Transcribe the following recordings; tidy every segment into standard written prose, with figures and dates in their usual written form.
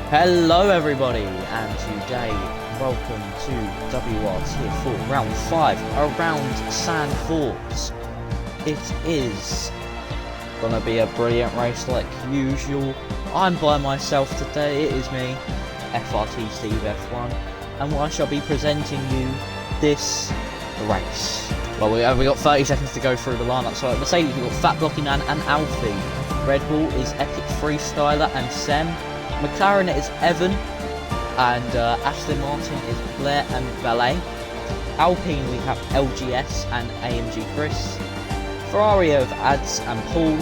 Hello everybody, and today, welcome to WOR Tier 4 Round 5, around Sandfort. It is gonna be a brilliant race like usual. I'm by myself today, it is me, FRT Steve F1, and I shall be presenting you this race. Well, we got 30 seconds to go through the lineup. So at Mercedes we've got Fat Blocky Man and Alfie. Red Bull is Epic Freestyler and Sem. McLaren is Evan, and Aston Martin is Blair and Valet. Alpine we have LGS and AMG Chris. Ferrari of Ads and Paul.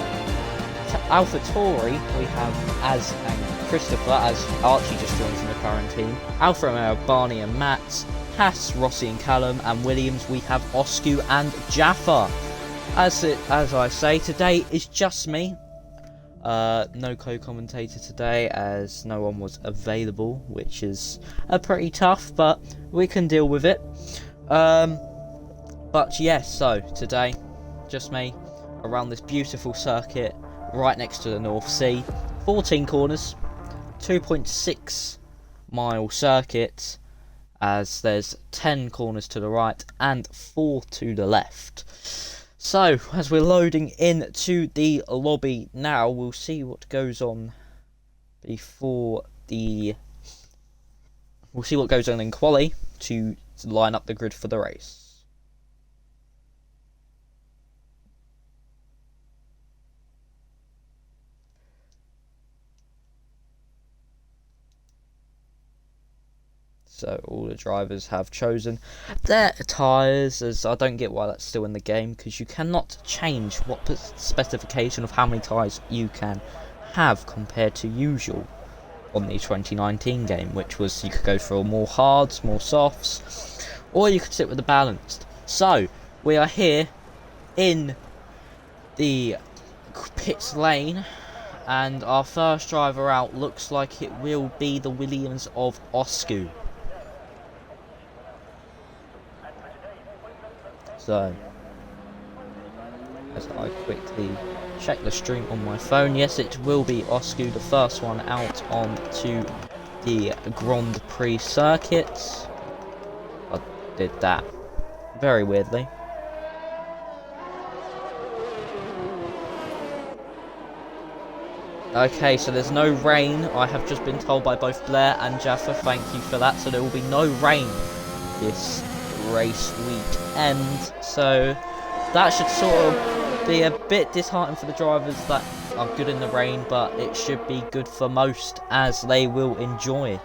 AlphaTauri we have Az and Christopher, as Archie just joined from the McLaren team. Alfa Romeo, Barney and Matt. Haas, Rossi and Callum, and Williams we have Oscu and Jaffa. As I say, today is just me. No co-commentator today as no one was available, which is pretty tough, but we can deal with it. But yes, so today, just me around this beautiful circuit right next to the North Sea. 14 corners, 2.6 mile circuit, as there's 10 corners to the right and 4 to the left. So, as we're loading into the lobby now, we'll see what goes on before the... We'll see what goes on in quali to line up the grid for the race. So all the drivers have chosen their tyres, as I don't get why that's still in the game, because you cannot change what specification of how many tyres you can have compared to usual on the 2019 game, which was you could go for more hards, more softs, or you could sit with the balanced. So we are here in the pits lane, and our first driver out looks like it will be the Williams of Oscu. So, as I quickly check the stream on my phone, yes, it will be Oscu, the first one out onto the Grand Prix circuit. I did that very weirdly. Okay, so there's no rain. I have just been told by both Blair and Jaffa, thank you for that. So there will be no rain this race weekend, so that should sort of be a bit disheartening for the drivers that are good in the rain, but it should be good for most, as they will enjoy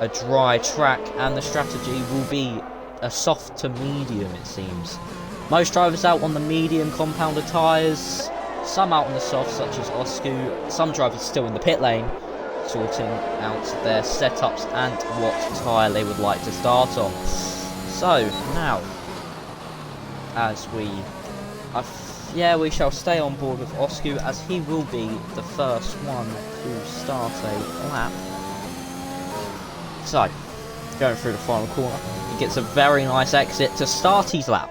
a dry track, and the strategy will be a soft to medium, it seems. Most drivers out on the medium compounded tyres, some out on the soft such as Oscu, some drivers still in the pit lane sorting out their setups and what tyre they would like to start on. So, now, as we shall stay on board with Oscu, as he will be the first one to start a lap. So, going through the final corner, he gets a very nice exit to start his lap.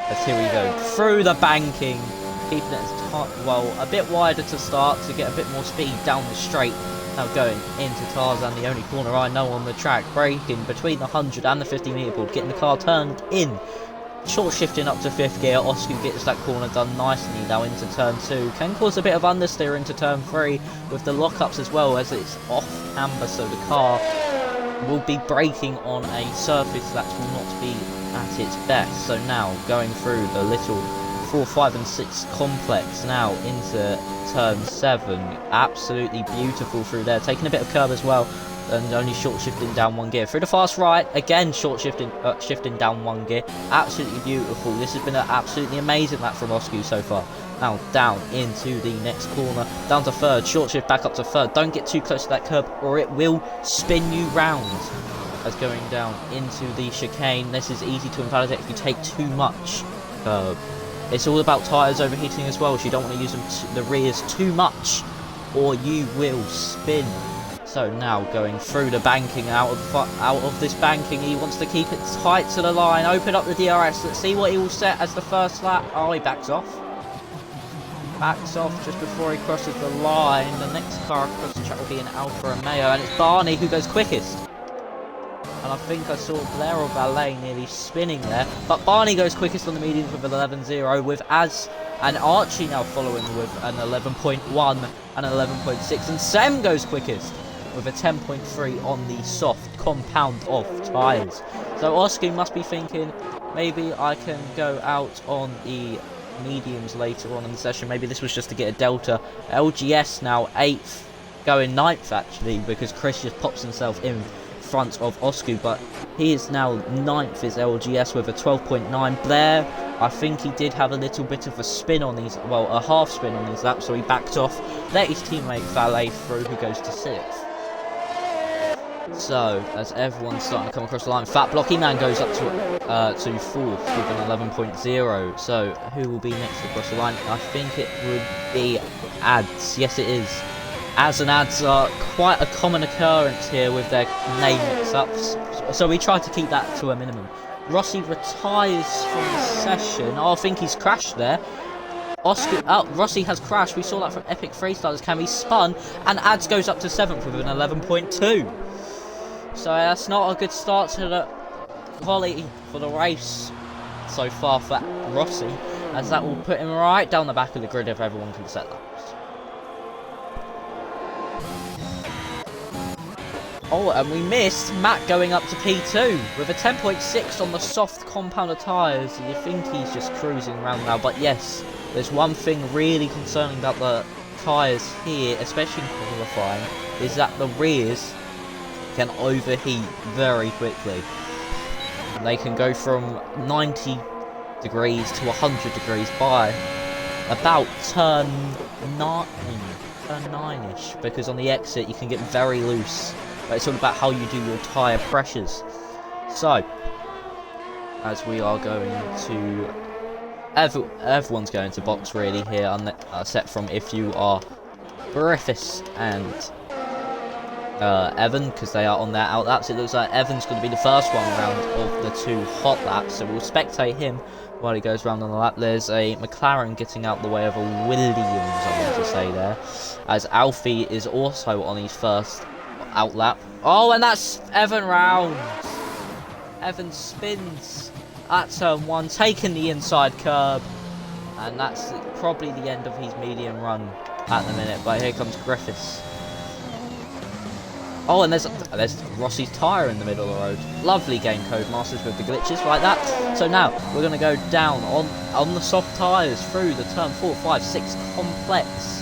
As here we go, through the banking, keeping it a bit wider to start to get a bit more speed down the straight. Now going into Tarzan, the only corner I know on the track, braking between the 100 and the 50 metre board, getting the car turned in, short shifting up to 5th gear. Oscu gets that corner done nicely now into turn 2, can cause a bit of understeer into turn 3 with the lockups as well, as it's off camber, so the car will be braking on a surface that will not be at its best. So now going through the little 4, 5 and 6 complex now into turn 7, absolutely beautiful through there, taking a bit of curb as well, and only short shifting down 1 gear through the fast right, again short shifting down 1 gear, absolutely beautiful. This has been an absolutely amazing lap from Oscu so far. Now down into the next corner, down to 3rd, short shift back up to 3rd, don't get too close to that curb or it will spin you round. As going down into the chicane, this is easy to invalidate if you take too much curb. It's all about tyres overheating as well, so you don't want to use them the rears too much, or you will spin. So now going through the banking, out of this banking, he wants to keep it tight to the line, open up the DRS, let's see what he will set as the first lap. Oh, he backs off. backs off just before he crosses the line. The next car across the track will be an Alfa Romeo, and it's Barney who goes quickest. And I think I saw Blair or Ballet nearly spinning there, but Barney goes quickest on the mediums with an 11.0, with Az and Archie now following with an 11.1 and 11.6, and Sem goes quickest with a 10.3 on the soft compound of tyres. So Oski must be thinking, maybe I can go out on the mediums later on in the session. Maybe this was just to get a delta. LGS now 8th, going 9th actually, because Chris just pops himself in front of Osku, but he is now 9th is LGS with a 12.9. Blair, I think he did have a little bit of a spin on these, well, a half spin on these laps, so he backed off, let his teammate Valet through, who goes to 6th. So, as everyone's starting to come across the line, Fat Blocky Man goes up to 4th with an 11.0. So, who will be next across the line? I think it would be Ads. Yes, it is. Az and Ads are quite a common occurrence here with their name mix-ups, so we try to keep that to a minimum. Rossi retires from the session. Oh, I think he's crashed there. Rossi has crashed. We saw that from Epic Freestylers Cam. He spun, and Ads goes up to 7th with an 11.2. So that's not a good start to the quality for the race so far for Rossi, as that will put him right down the back of the grid if everyone can set laps. Oh, and we missed Matt going up to P2 with a 10.6 on the soft compound of tyres. You think he's just cruising around now, but yes, there's one thing really concerning about the tyres here, especially in qualifying, is that the rears can overheat very quickly. They can go from 90 degrees to 100 degrees by about turn 9-ish, because on the exit you can get very loose. But it's all about how you do your tyre pressures. So, as we are going to... everyone's going to box really here, except from if you are Griffiths and Evan, because they are on their out laps. It looks like Evan's going to be the first one round of the 2 hot laps, so we'll spectate him while he goes round on the lap. There's a McLaren getting out the way of a Williams, I want to say there, as Alfie is also on his first out lap. Oh, and that's Evan round. Evan spins at turn 1, taking the inside curb, and that's probably the end of his medium run at the minute. But here comes Griffiths. Oh, and there's Rossi's tyre in the middle of the road. Lovely game, Codemasters, with the glitches like that. So now we're going to go down on the soft tyres through the turn 4, 5, 6 complex.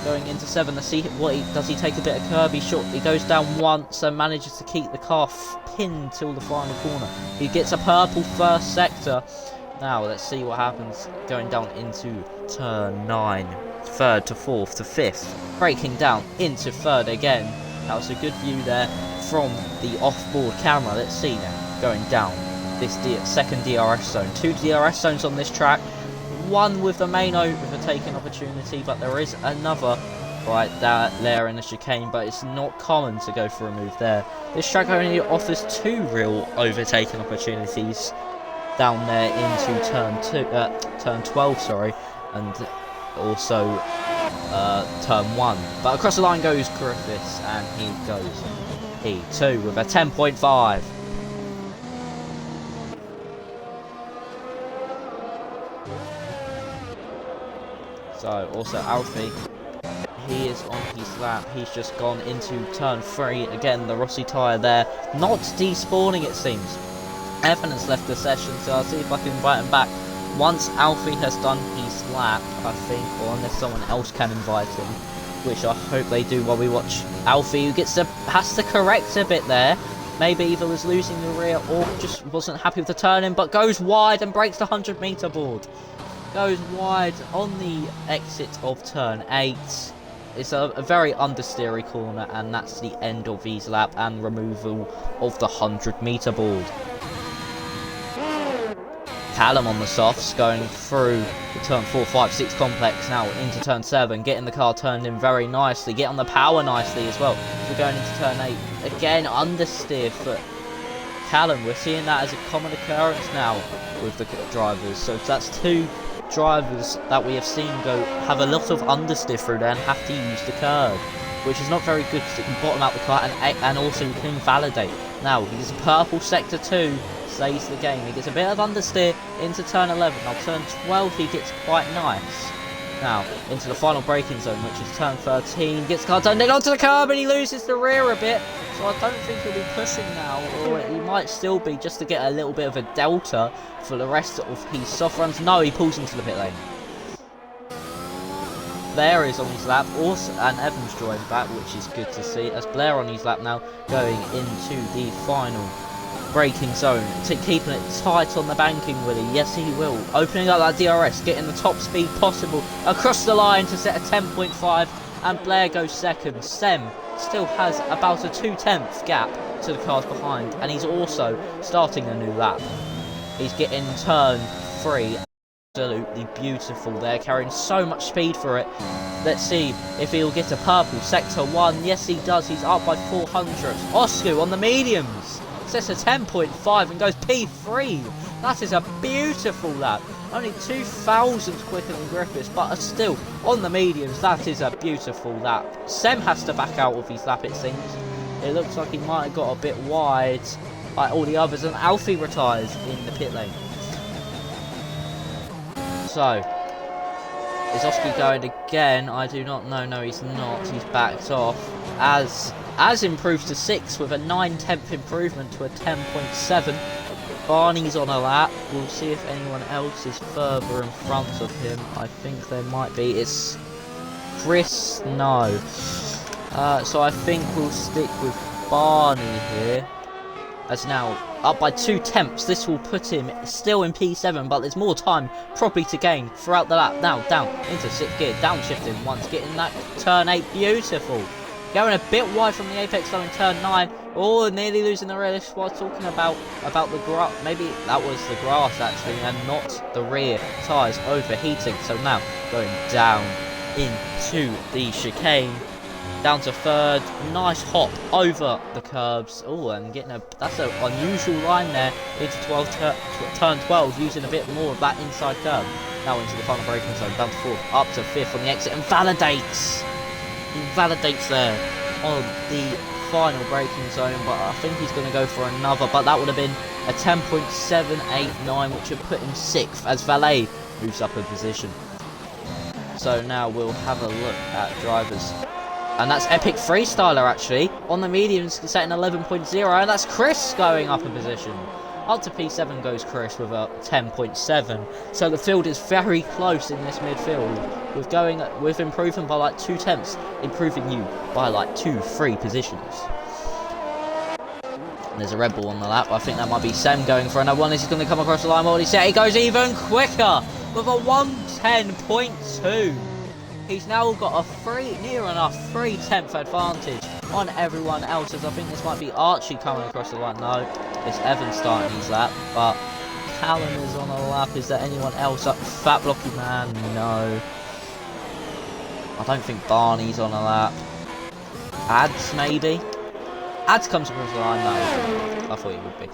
Going into 7, let's see what does he take a bit of curb. He goes down once and manages to keep the car pinned till the final corner. He gets a purple first sector. Now let's see what happens going down into turn 9, 3rd to 4th to 5th, breaking down into 3rd again. That was a good view there from the off-board camera. Let's see now going down this second DRS zone. 2 DRS zones on this track. One with the main overtaking opportunity, but there is another right there in the chicane, but it's not common to go for a move there. This track only offers 2 real overtaking opportunities down there into turn 12, sorry, and also turn 1. But across the line goes Griffiths, and he goes P2 with a 10.5. So, also Alfie, he is on his lap. He's just gone into turn 3. Again, the Rossi tyre there, not despawning it seems. Evan has left the session, so I'll see if I can invite him back once Alfie has done his lap, I think, or unless someone else can invite him, which I hope they do while we watch Alfie, who has to correct a bit there. Maybe either was losing the rear or just wasn't happy with the turning, but goes wide and breaks the 100-meter board. Goes wide on the exit of turn 8. It's a very understeery corner, and that's the end of his lap and removal of the 100-meter board. Callum on the softs going through the turn 4, 5, 6 complex now into turn 7, getting the car turned in very nicely, getting the power nicely as well. We're going into turn 8, again understeer for Callum. We're seeing that as a common occurrence now with the drivers, so that's 2 drivers that we have seen have a lot of understeer through there and have to use the curb, which is not very good because it can bottom out the car and also you can invalidate. Now, he gets purple sector 2, saves the game. He gets a bit of understeer into turn 11. Now, turn 12, he gets quite nice. Now, into the final braking zone, which is turn 13. Gets the car turned in onto the curb and he loses the rear a bit. So I don't think he'll be pushing now, or he might still be just to get a little bit of a delta for the rest of his soft runs. No, he pulls into the pit lane. Blair is on his lap, also, and Evans joined back, which is good to see. As Blair on his lap now, going into the final braking zone, keeping it tight on the banking, will he? Yes, he will. Opening up that DRS, getting the top speed possible across the line to set a 10.5, and Blair goes second. Sem still has about a 2/10 gap to the cars behind, and he's also starting a new lap. He's getting turn 3. Absolutely beautiful there, carrying so much speed for it. Let's see if he'll get a purple sector 1. Yes, he does. He's up by 400. Oscu on the mediums sets a 10.5 and goes P3. That is a beautiful lap. Only 2,000 quicker than Griffiths, but still on the mediums. That is a beautiful lap. Sem has to back out of his lap, it seems. It looks like he might have got a bit wide like all the others, and Alfie retires in the pit lane. So, is Oski going again? I do not know. No, he's not. He's backed off. As improves to 6 with a 9/10 improvement to a 10.7. Barney's on a lap. We'll see if anyone else is further in front of him. I think there might be. It's Chris. No. So I think we'll stick with Barney here. As now up by 2/10. This will put him still in P7, but there's more time probably to gain throughout the lap. Now down into 6th gear, downshifting once, getting that turn 8, beautiful. Going a bit wide from the apex though in turn 9. Oh, nearly losing the rear. This is what I was talking about the grass. Maybe that was the grass actually, and not the rear tyres overheating. So now going down into the chicane. Down to 3rd, nice hop over the curbs. Oh, and getting that's an unusual line there into turn 12, using a bit more of that inside curb. Now into the final braking zone, down to 4th, up to 5th on the exit, and validates there on the final braking zone. But I think he's going to go for another, but that would have been a 10.789, which would put him 6th as Valet moves up a position. So now we'll have a look at drivers. And that's Epic Freestyler actually. On the mediums, setting 11.0. And that's Chris going up a position. Up to P7 goes Chris with a 10.7. So the field is very close in this midfield. With improvement by like 2/10. Improving you by like 2-3 positions. And there's a Red Bull on the lap. I think that might be Sem going for another one. This is going to come across the line. What he said, he goes even quicker with a 110.2. He's now got a near enough 3/10 advantage on everyone else, as I think this might be Archie coming across the line. No, it's Evan starting his lap, but Callum is on a lap. Is there anyone else up? Fat Blocky Man? No. I don't think Barney's on a lap. Ads, maybe? Ads comes across the line? No, I thought he would be.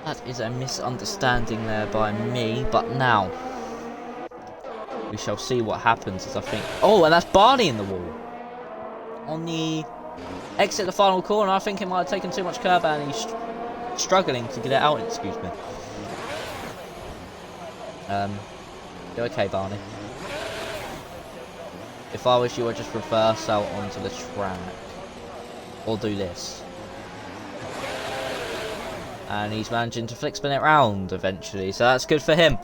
That is a misunderstanding there by me, but now we shall see what happens, as I think... Oh, and that's Barney in the wall. On the exit the final corner, I think he might have taken too much curb and he's struggling to get it out, excuse me. You okay, Barney? If I was you, I'd just reverse out onto the track. Or do this. And he's managing to flick spin it round eventually, so that's good for him.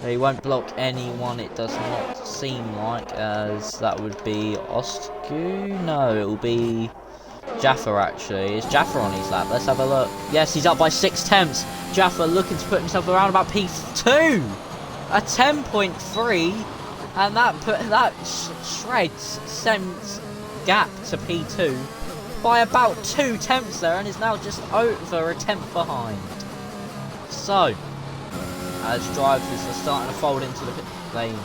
He won't block anyone, it does not seem like, as that would be Oscu. No, it will be Jaffa actually. Is Jaffa on his lap? Let's have a look. Yes, he's up by 6/10. Jaffa looking to put himself around about P2. A 10.3, and that shreds Sem's gap to P2 by about 2/10 there, and is now just over a 10th behind. So, as drivers are starting to fold into the pit lane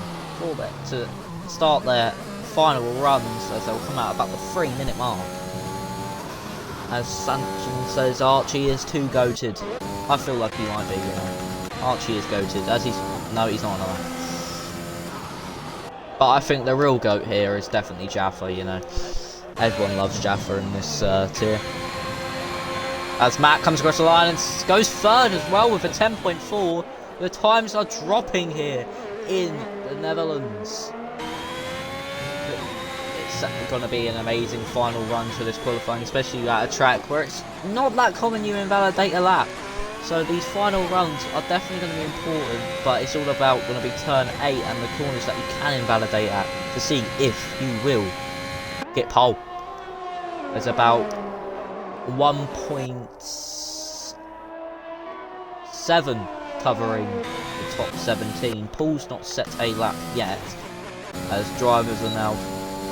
to start their final runs, as they'll come out about the 3-minute mark. As Sanchin says, Archie is too goated. I feel like he might be, you know. Archie is goated, as he's... No, he's not on a lap. But I think the real GOAT here is definitely Jaffa, you know. Everyone loves Jaffa in this tier. As Matt comes across the line and goes third as well with a 10.4. The times are dropping here in the Netherlands. It's going to be an amazing final run for this qualifying, especially at a track where it's not that common you invalidate a lap. So these final runs are definitely going to be important, but it's all about going to be turn 8 and the corners that you can invalidate at to see if you will get pole. There's about 1.7 covering the top 17. Paul's not set a lap yet, as drivers are now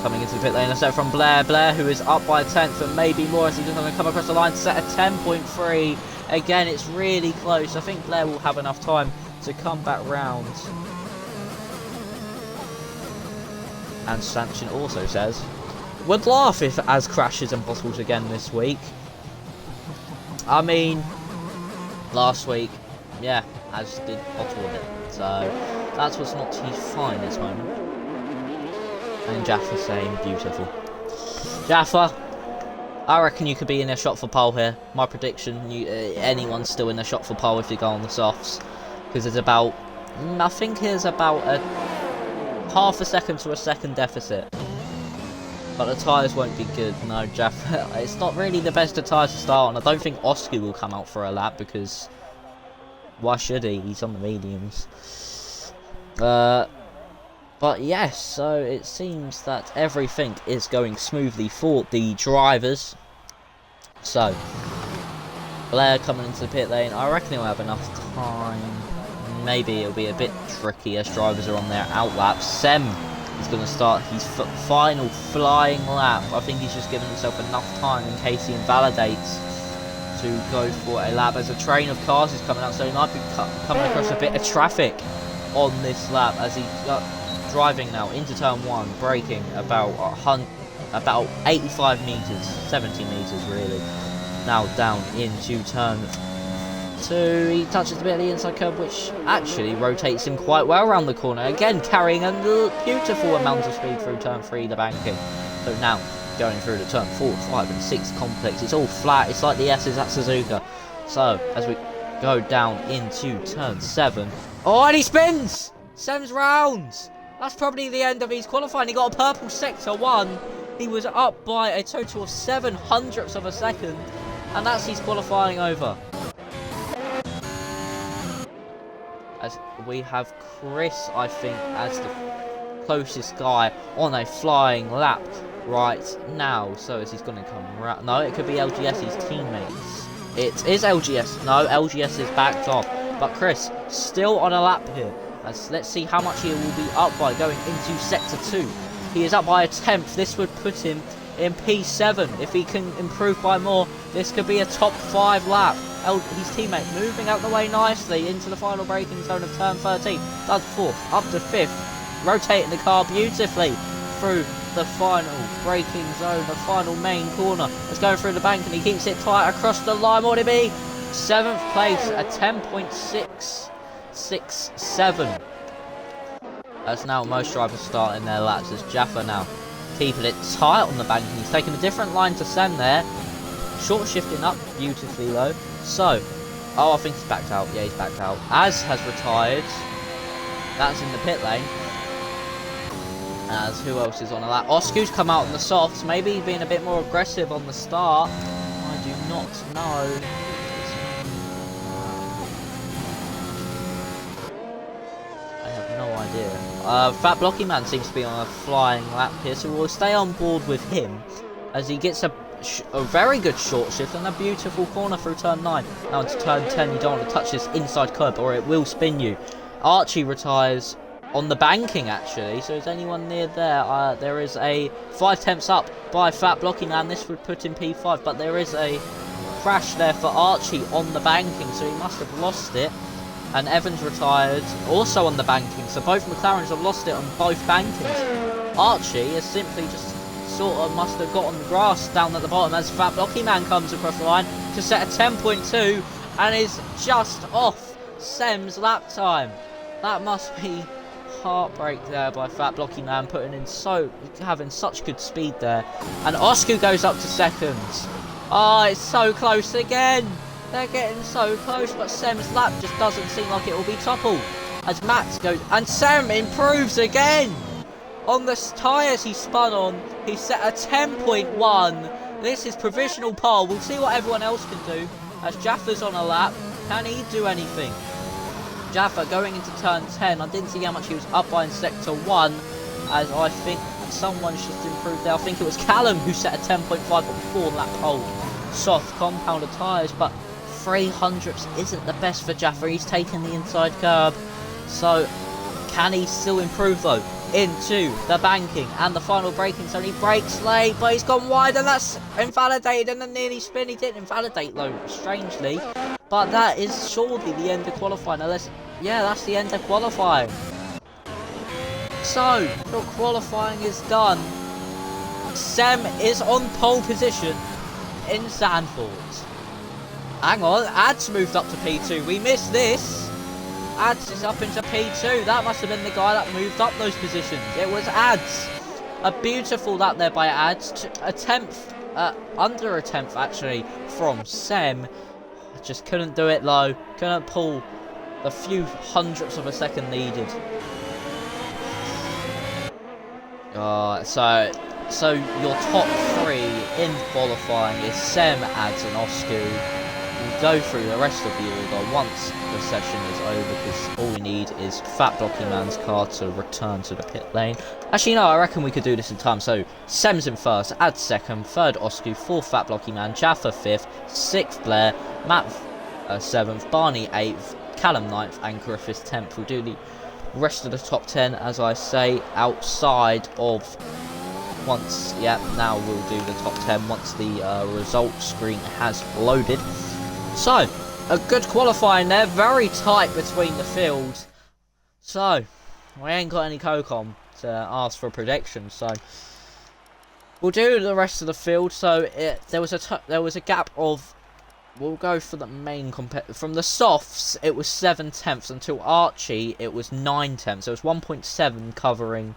coming into the pit lane. A set from Blair, who is up by a 10th, but maybe more as he's going to come across the line to set a 10.3. Again, it's really close. I think Blair will have enough time to come back round. And Sanchin also says, would laugh if Az crashes and bottles again this week. I mean, last week, yeah, Az did bottle a bit. So, that's what's not too fine this moment. And Jaffa saying, beautiful. Jaffa, I reckon you could be in a shot for pole here. My prediction, anyone's still in a shot for pole if you go on the softs. Because there's about, I think there's about a half a second to a second deficit. But the tyres won't be good. No, Jaffa, it's not really the best of tyres to start on. I don't think Oscar will come out for a lap because why should he? He's on the mediums. But yes, so it seems that everything is going smoothly for the drivers. So, Blair coming into the pit lane. I reckon he'll have enough time. Maybe it'll be a bit tricky as drivers are on their out laps. Sem is going to start his final flying lap. I think he's just given himself enough time in case he invalidates to go for a lap. As a train of cars is coming out, so he might be coming across a bit of traffic on this lap as he driving now into turn 1, braking about 85 meters, 70 meters really. Now down into turn 2, he touches a bit of the inside curb, which actually rotates him quite well around the corner. Again, carrying a beautiful amount of speed through turn 3, the banking. So now going through to turn 4, 5, and 6 complex. It's all flat. It's like the S's at Suzuka. So as we go down into turn 7, oh, and he spins. Sem's rounds. That's probably the end of his qualifying. He got a purple sector 1. He was up by a total of 0.07 of a second. And that's his qualifying over. As we have Chris, I think, as the closest guy on a flying lap right now. So as he's going to come around. No, it could be LGS's teammates. It is LGS. No, LGS is backed off. But Chris, still on a lap here. Let's see how much he will be up by going into sector 2. He is up by a 10th. This would put him in P7. If he can improve by more, this could be a top 5 lap. His teammate moving out the way nicely into the final braking zone of turn 13. Does 4th, up to 5th. Rotating the car beautifully through the final braking zone, the final main corner. It's going through the bank and he keeps it tight across the line. What would it be? 7th place, a 10.667. That's now most drivers starting their laps as Jaffa now keeping it tight on the bank. He's taking a different line to Sem there. Short shifting up beautifully though. So, oh, I think he's backed out. Yeah, he's backed out. Az has retired. That's in the pit lane. As who else is on a lap? Oscu's come out on the softs. Maybe he's being a bit more aggressive on the start. I do not know. Fat Blocky Man seems to be on a flying lap here, so we'll stay on board with him as he gets a very good short shift and a beautiful corner through turn 9. Now into turn 10, you don't want to touch this inside curb or it will spin you. Archie retires on the banking actually, so is anyone near there? There is a 5/10 up by Fat Blocky Man. This would put him P5, but there is a crash there for Archie on the banking, so he must have lost it. And Evans retired, also on the banking, so both McLarens have lost it on both bankings. Archie is simply just sort of must have got on the grass down at the bottom as Fat Blocky Man comes across the line to set a 10.2 and is just off Sem's lap time. That must be heartbreak there by Fat Blocky Man, having such good speed there. And Oscar goes up to seconds. Oh, it's so close again. They're getting so close, but Sem's lap just doesn't seem like it will be toppled. As Max goes, and Sem improves again. On the tyres he spun on, he set a 10.1. This is provisional pole. We'll see what everyone else can do. As Jaffa's on a lap, can he do anything? Jaffa going into turn 10. I didn't see how much he was up by in sector 1, as I think someone's just improved there. I think it was Callum who set a 10.5 on 4-lap pole. Soft compounded tyres, but 300ths isn't the best for Jaffa. He's taken the inside curb. So, can he still improve though? Into the banking and the final braking zone. He brakes late, but he's gone wide, and that's invalidated, and then nearly spin. He didn't invalidate though, strangely. But that is surely the end of qualifying. Yeah, that's the end of qualifying. So, your qualifying is done. Sem is on pole position in Zandvoort. Hang on, Ads moved up to P2. We missed this. Ads is up into P2. That must have been the guy that moved up those positions. It was Ads. A beautiful lap there by Ads. Under a tenth actually from Sem. Just couldn't do it low. Couldn't pull the few hundredths of a second needed. So your top 3 in qualifying is Sem, Ads and Osku. We'll go through the rest of the order once the session is over, because all we need is Fat Blocky Man's car to return to the pit lane. Actually, no, I reckon we could do this in time. So, Sem's in first, Ads second, third Osku, fourth Fat Blocky Man, Jaffa fifth, sixth Blair, Matt 7th, Barney 8th, Callum 9th and Griffiths 10th. We'll do the rest of the top 10, as I say, outside of now we'll do the top 10 once the results screen has loaded. So, a good qualifying there, very tight between the fields. So, we ain't got any COCOM to ask for a prediction, so we'll do the rest of the field. So, there was a gap of, we'll go for the main from the softs, it was 7 tenths until Archie, it was 9 tenths. So it was 1.7 covering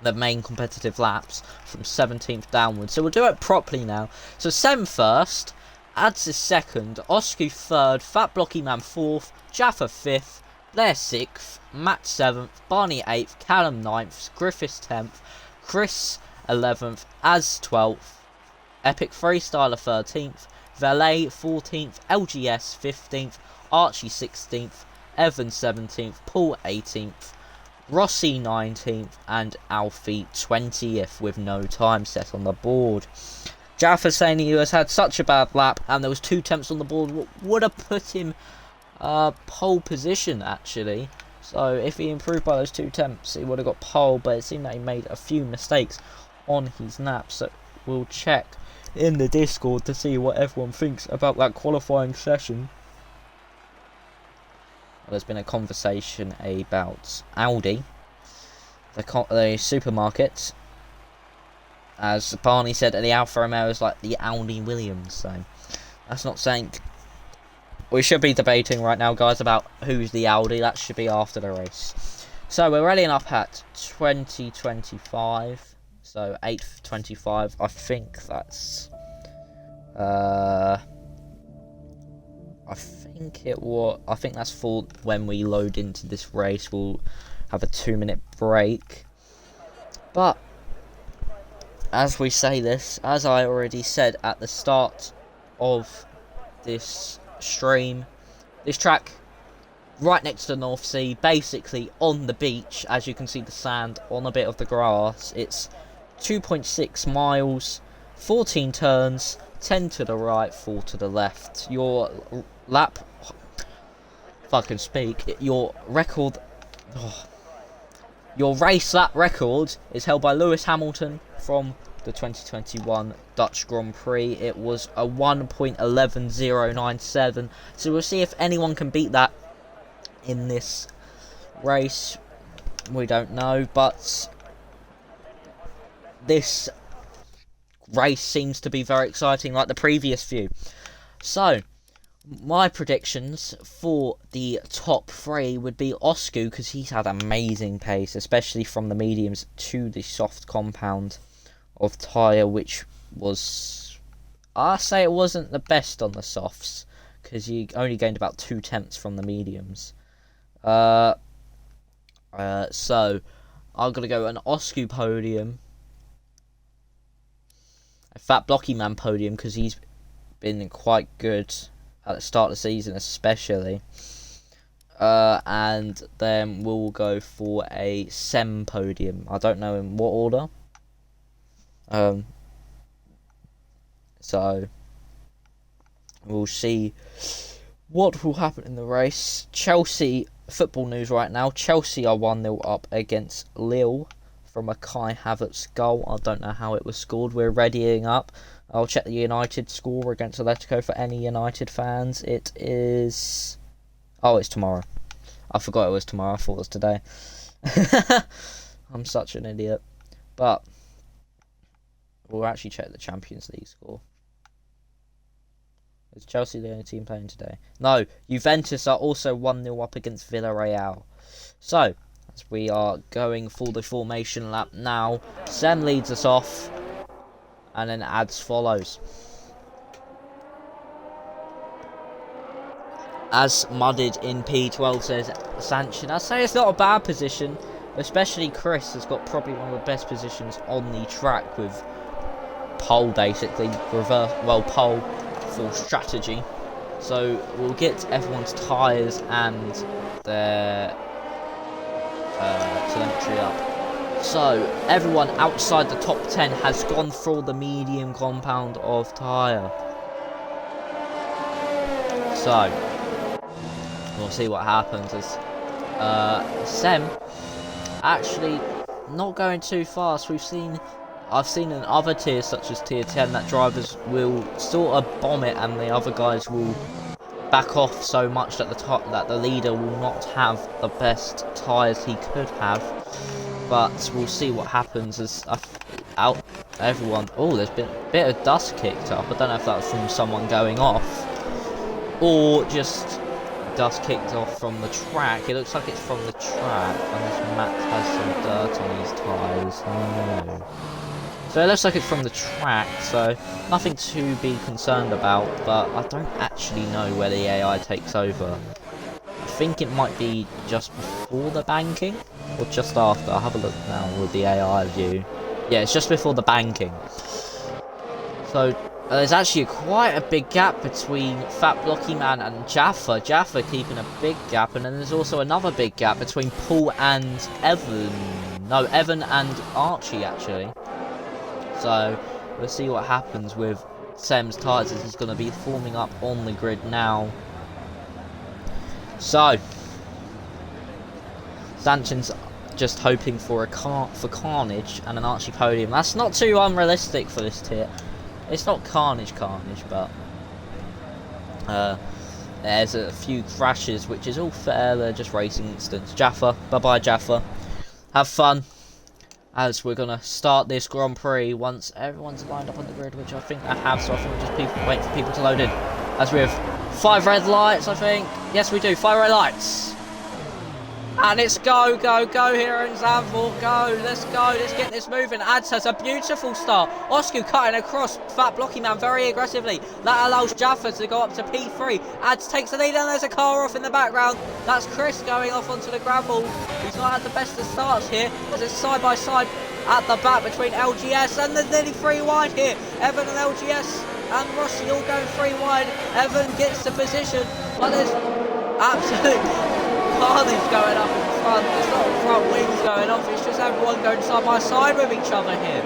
the main competitive laps from 17th downwards. So we'll do it properly now. So Sem first, Ads is second, Osku third, Fat Blocky Man fourth, Jaffa fifth, Blair sixth, Matt 7th, Barney 8th, Callum 9th, Griffiths 10th, Chris 11th, Az 12th, Epic Freestyler 13th, Valet 14th, LGS 15th, Archie 16th, Evan 17th, Paul 18th, Rossi 19th, and Alfie 20th with no time set on the board. Jaffa saying he has had such a bad lap, and there was 2 tenths on the board, what would have put him pole position actually. So if he improved by those 2 tenths, he would have got pole, but it seemed that he made a few mistakes on his nap. So we'll check in the Discord to see what everyone thinks about that qualifying session. Well, there's been a conversation about Aldi, the supermarket. As Barney said, the Alfa Romeo is like the Audi Williams, so that's not saying we should be debating right now, guys, about who's the Audi. That should be after the race. So we're rallying up at 2025. So 8:25, I think that's I think that's for when we load into this race. We'll have a 2-minute break. But as we say this, as I already said at the start of this stream, this track right next to the North Sea, basically on the beach, as you can see the sand on a bit of the grass. It's 2.6 miles, 14 turns, 10 to the right, 4 to the left. Your lap, if I can speak, your race lap record is held by Lewis Hamilton from the 2021 Dutch Grand Prix. It was a 1.11097. So we'll see if anyone can beat that in this race. We don't know, but this race seems to be very exciting, like the previous few. So My predictions for the top 3 would be Osku, because he's had amazing pace, especially from the mediums to the soft compound of tyre, which was, I say it wasn't the best on the softs, because you only gained about 2/10 from the mediums. So I'm gonna go an Osku podium, a Fat Blocky Man podium, because he's been quite good at the start of the season, especially. And then we'll go for a Sem podium. I don't know in what order. So we'll see what will happen in the race. Chelsea, football news right now. Chelsea are 1-0 up against Lille from a Kai Havertz goal. I don't know how it was scored. We're readying up. I'll check the United score against Atletico for any United fans. It is... Oh, it's tomorrow. I forgot it was tomorrow. I thought it was today. I'm such an idiot. But we'll actually check the Champions League score. Is Chelsea the only team playing today? No, Juventus are also 1-0 up against Villarreal. So, as we are going for the formation lap now, Sem leads us off. And then Ads follows. As mudded in P12 says Sanchin. I'd say it's not a bad position. Especially Chris has got probably one of the best positions on the track with pole basically. Pole for strategy. So we'll get everyone's tyres and their telemetry up. So, everyone outside the top 10 has gone through the medium compound of tyre. So, we'll see what happens as Sem actually not going too fast. I've seen in other tiers such as tier 10 that drivers will sort of bomb it and the other guys will back off so much that the leader will not have the best tyres he could have. But we'll see what happens as everyone... Oh, there's been a bit of dust kicked up. I don't know if that's from someone going off or just dust kicked off from the track. It looks like it's from the track, unless Matt has some dirt on his tyres. No. So it looks like it's from the track, so nothing to be concerned about, but I don't actually know where the AI takes over. I think it might be just before the banking, or just after. I'll have a look now with the AI view. Yeah, it's just before the banking. So there's actually quite a big gap between Fat Blocky Man and Jaffa. Jaffa keeping a big gap, and then there's also another big gap between Paul and Evan. No, Evan and Archie actually. So we'll see what happens with Sem's tyres as he's going to be forming up on the grid now. So Sanchin's just hoping for Carnage and an Archie podium. That's not too unrealistic for this tier. It's not Carnage, but there's a few crashes, which is all fair. They're just racing incidents. Jaffa, bye-bye Jaffa. Have fun. As we're going to start this Grand Prix once everyone's lined up on the grid, which I think they have, so I think we'll just wait for people to load in. As we have 5 red lights, I think. Yes, we do. 5 red lights. And it's go, go, go here in Zandvoort. Go, let's get this moving. Ads has a beautiful start. Osku cutting across Fat Blocky Man very aggressively. That allows Jaffa to go up to P3. Ads takes the lead and there's a car off in the background. That's Chris going off onto the gravel. He's not had the best of starts here, as it's side by side at the back between LGS, and there's nearly 3 wide here. Evan and LGS and Rossi all going 3 wide. Evan gets the position, but there's absolute carnage going up in front. It's not front wings going off, it's just everyone going side by side with each other here.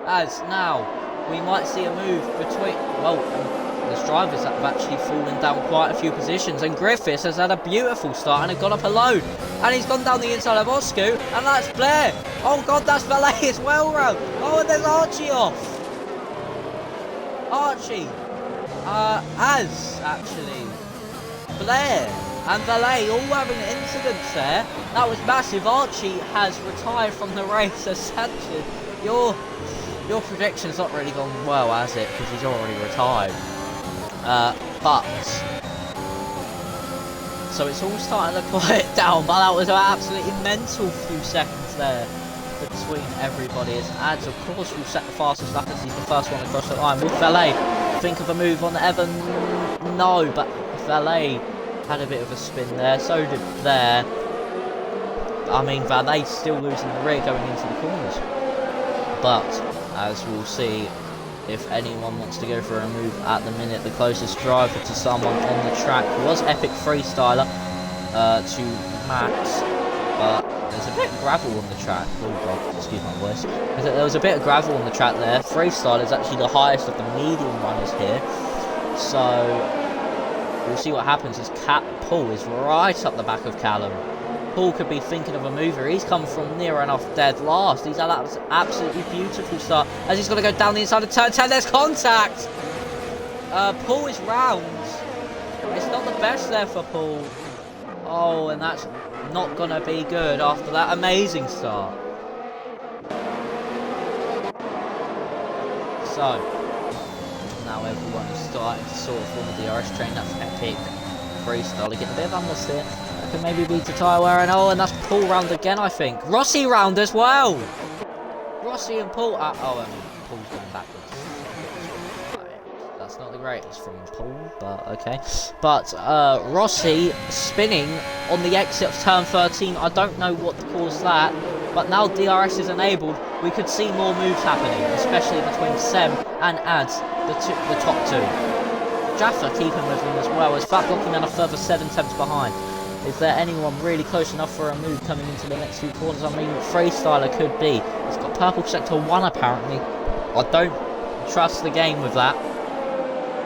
As now we might see a move between, well, the drivers have actually fallen down quite a few positions, and Griffiths has had a beautiful start and has gone up a load, and he's gone down the inside of Osku, and that's Blair. Oh god, that's Valet as well, Ro. Oh, and there's Archie off. Archie as actually Blair and Valet all having incidents there. That was massive. Archie has retired from the race as Sanchin. Your prediction's not really gone well, has it? Because he's already retired. But So it's all starting to quiet down, but that was an absolutely mental few seconds there between everybody. As Ads, of course, will set the fastest lap as he's the first one across the line. Will Valet think of a move on Evan? No, but Valet had a bit of a spin there. So did Blair. I mean, Valet's still losing the rear going into the corners. But, as we'll see, if anyone wants to go for a move at the minute, the closest driver to someone on the track was Epic Freestyler to Max. But there's a bit of gravel on the track. Oh god, excuse my voice. There was a bit of gravel on the track there. Freestyler is actually the highest of the medium runners here. So, we'll see what happens as Paul is right up the back of Callum. Paul could be thinking of a mover. He's come from near enough dead last. He's had an absolutely beautiful start. As he's got to go down the inside of turn 10, there's contact! Paul is round. It's not the best there for Paul. Oh, and that's not going to be good after that amazing start. So, now everyone is starting to sort of form the DRS train. That's Epic Freestyle. Getting a bit of understeer. Can maybe beat a tyre wear, and oh, and that's Paul round again, I think. Rossi round as well. Rossi and Paul. Paul's going backwards. That's not the greatest from Paul, but okay. But Rossi spinning on the exit of turn 13. I don't know what caused that, but now DRS is enabled. We could see more moves happening, especially between Sem and Ads, the top two. Jaffa keeping with them as well, as Fat blocking down a further 7 tenths behind. Is there anyone really close enough for a move coming into the next few corners? I mean, Freestyler could be. He's got purple sector 1 apparently. I don't trust the game with that.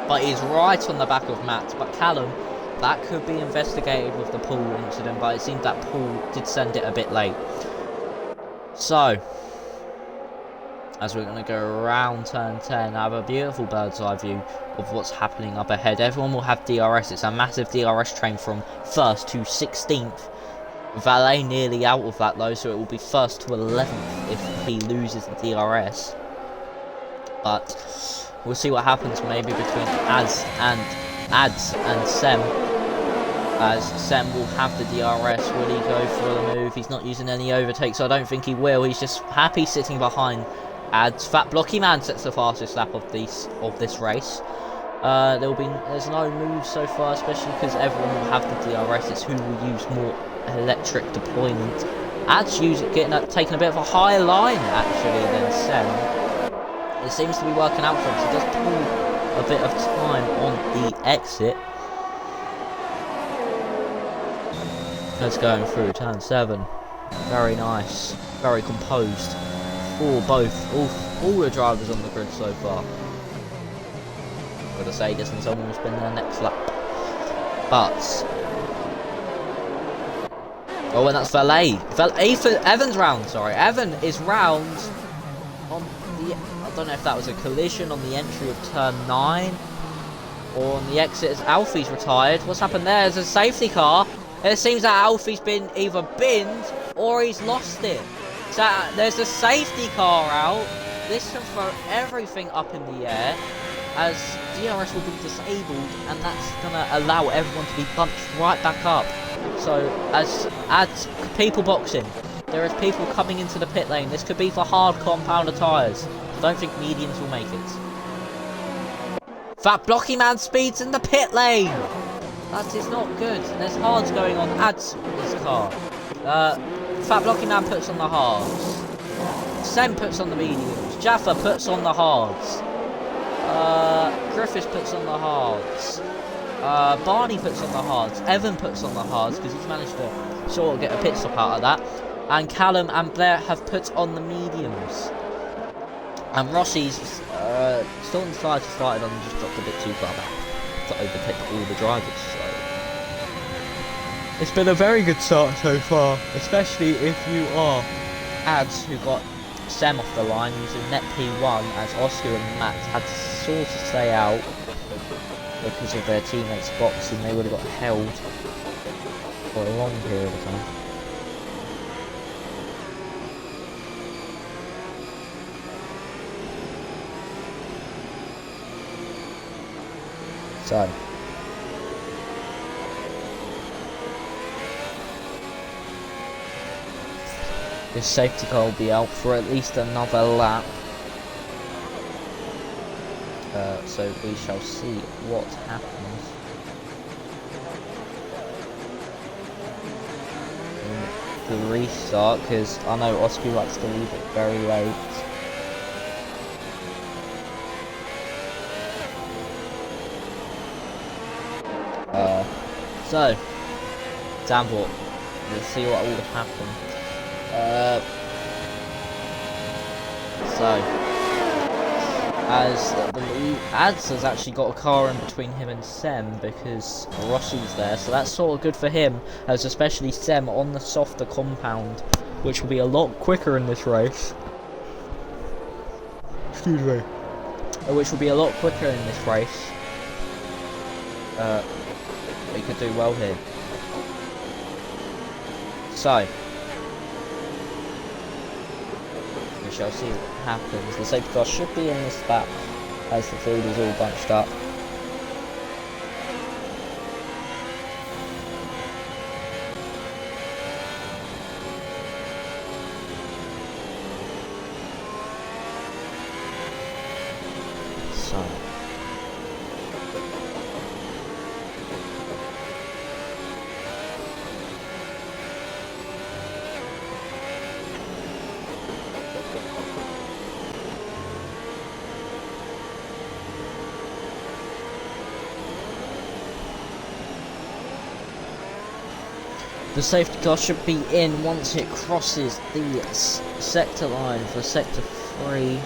But he's right on the back of Matt. But Callum, that could be investigated with the Paul incident. But it seemed that Paul did send it a bit late. So, as we're going to go around turn 10, have a beautiful bird's eye view of what's happening up ahead. Everyone will have DRS. It's a massive DRS train from 1st to 16th. Valet nearly out of that though, so it will be 1st to 11th if he loses the DRS. But we'll see what happens maybe between Ads and Sem. As Sem will have the DRS. Will he go for the move? He's not using any overtakes, so I don't think he will. He's just happy sitting behind Ads. Fat Blocky Man sets the fastest lap of this race. There's no moves so far, especially because everyone will have the DRS. It's who will use more electric deployment. Ads taking a bit of a higher line actually than Sem. It seems to be working out for him. So he does pull a bit of time on the exit. That's going through turn 7. Very nice, very composed. For all the drivers on the grid so far. Gotta say, this one's almost been their next lap. But oh, and that's Valet. Evan's round. Sorry, Evan is round on the. I don't know if that was a collision on the entry of turn 9 or on the exit as Alfie's retired. What's happened there? There's a safety car. It seems that Alfie's been either binned or he's lost it. So there's a safety car out. This can throw everything up in the air as DRS will be disabled, and that's going to allow everyone to be bunched right back up. So as people boxing, there is people coming into the pit lane. This could be for hard compounder tyres. I don't think mediums will make it. Fat Blocky Man speeds in the pit lane. That is not good. There's hards going on. Ads his car. Fat Blocky Man puts on the hards. Sem puts on the mediums. Jaffa puts on the hards. Griffiths puts on the hards. Barney puts on the hards. Evan puts on the hards because he's managed to sort of get a pit stop out of that. And Callum and Blair have put on the mediums. And Rossi's still on the side started on and just dropped a bit too far back to overtake all the drivers. So it's been a very good start so far, especially if you are Ads, who got Sem off the line using net P1, as Oscar and Matt had to sort of stay out because of their teammates boxing. They would have got held for a long period of time. So This safety car will be out for at least another lap. So we shall see what happens in the restart, because I know Oscar likes to leave it very late. So, Danbort, let's see what will happen. As the Ads has actually got a car in between him and Sem because Rossi's there, so that's sort of good for him, as especially Sem on the softer compound, which will be a lot quicker in this race. Excuse me. Which will be a lot quicker in this race. He could do well here. So, we shall see what happens. The safety car should be in this lap as the field is all bunched up. So, the safety car should be in once it crosses the sector line for sector 3.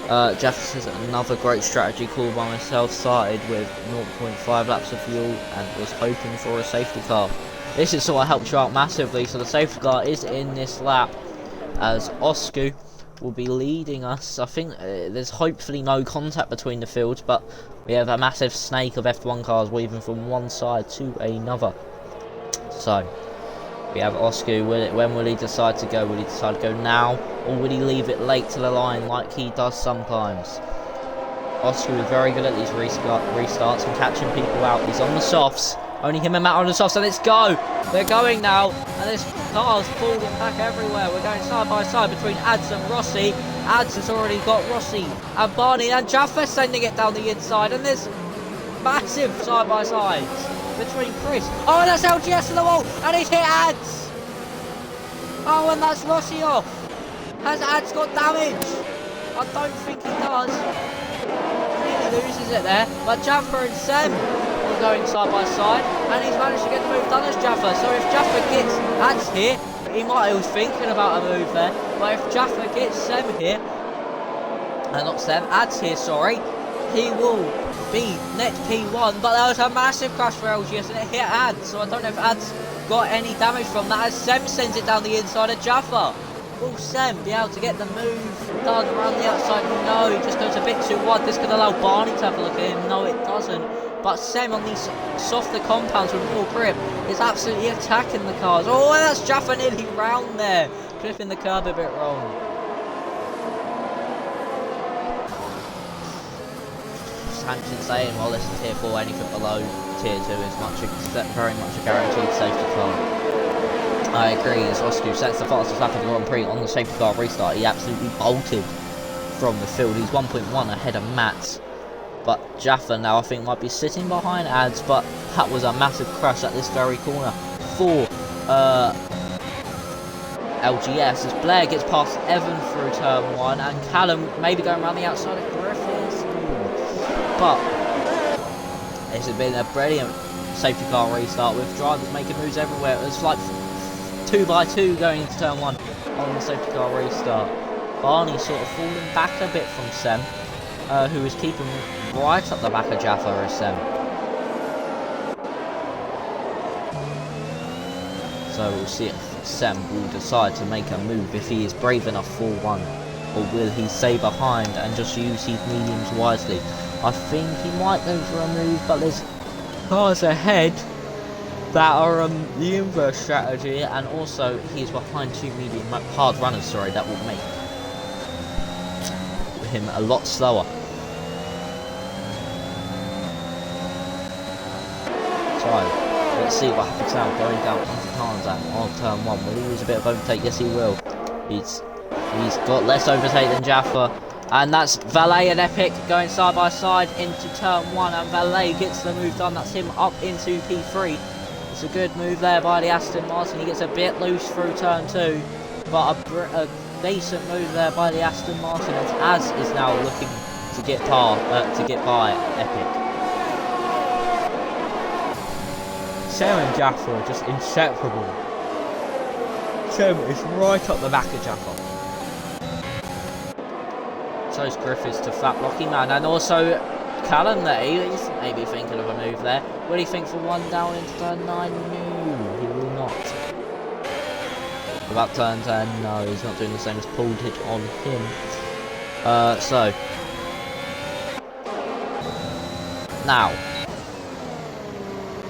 Jaffa says another great strategy call by myself, started with 0.5 laps of fuel and was hoping for a safety car. This is sort of helped you out massively, so the safety car is in this lap as Osku will be leading us. I think there's hopefully no contact between the fields, but we have a massive snake of F1 cars weaving from one side to another. So, we have Osku. When will he decide to go? Will he decide to go now, or will he leave it late to the line like he does sometimes? Osku is very good at these restarts and catching people out. He's on the softs. Only him and Matt on the softs, so let's go! They're going now, and this car's falling back everywhere. We're going side by side between Ads and Rossi. Ads has already got Rossi and Barney, and Jaffa sending it down the inside, and there's massive side by sides between Chris. Oh, and that's LGS to the wall, and he's hit Ads. Oh, and that's Rossi off. Has Ads got damage? I don't think he does. He loses it there, but Jaffa and Sem are going side by side, and he's managed to get the move done as Jaffa. So if Jaffa gets Ads here, he might have was thinking about a move there, but if Jaffa gets Sem here, not Sem, Ads here, sorry, he will be net P1, but that was a massive crash for LGS and it hit Ads, so I don't know if Ads got any damage from that as Sem sends it down the inside of Jaffa. Will Sem be able to get the move done around the outside? No, he just goes a bit too wide. This could allow Barney to have a look at him. No, it doesn't. But Sem on these softer compounds with full grip is absolutely attacking the cars. Oh, and that's Jaffa nearly round there, clipping the curb a bit wrong. Sanchez saying, well, this is tier 4, anything below tier 2 is very much a guaranteed safety car. I agree, as Osku sets the fastest lap of the Grand Prix on the safety car restart. He absolutely bolted from the field. He's 1.1 ahead of Matt. But Jaffa now I think might be sitting behind Ads, but that was a massive crash at this very corner for LGS as Blair gets past Evan through turn 1 and Callum maybe going around the outside of Griffiths. But this has been a brilliant safety car restart with drivers making moves everywhere. It was like 2x2 going into turn 1 on the safety car restart. Barney sort of falling back a bit from Sem, who is keeping right up the back of Jaffa as Sem. So we'll see if Sem will decide to make a move, if he is brave enough for one, or will he stay behind and just use his mediums wisely. I think he might go for a move, but there's cars ahead that are the inverse strategy, and also he's behind two medium hard runners, sorry, that will make him a lot slower. So let's see what happens now. Going down into Tarzan on turn 1. Will he lose a bit of overtake? Yes, he will. He's got less overtake than Jaffa. And that's Valet and Epic going side by side into turn 1, and Valet gets the move done. That's him up into P3. It's a good move there by the Aston Martin. He gets a bit loose through turn 2, but a decent move there by the Aston Martin, as is now looking to get by Epic. Sam and Jaffa are just inseparable. Sam is right up the back of Jaffa. So's Griffiths to flat blocking man, and also Callum there, he's maybe thinking of a move there. Will he think for 1 down into turn 9? No, he will not. About turn 10, no, he's not doing the same as Paul did on him. So now,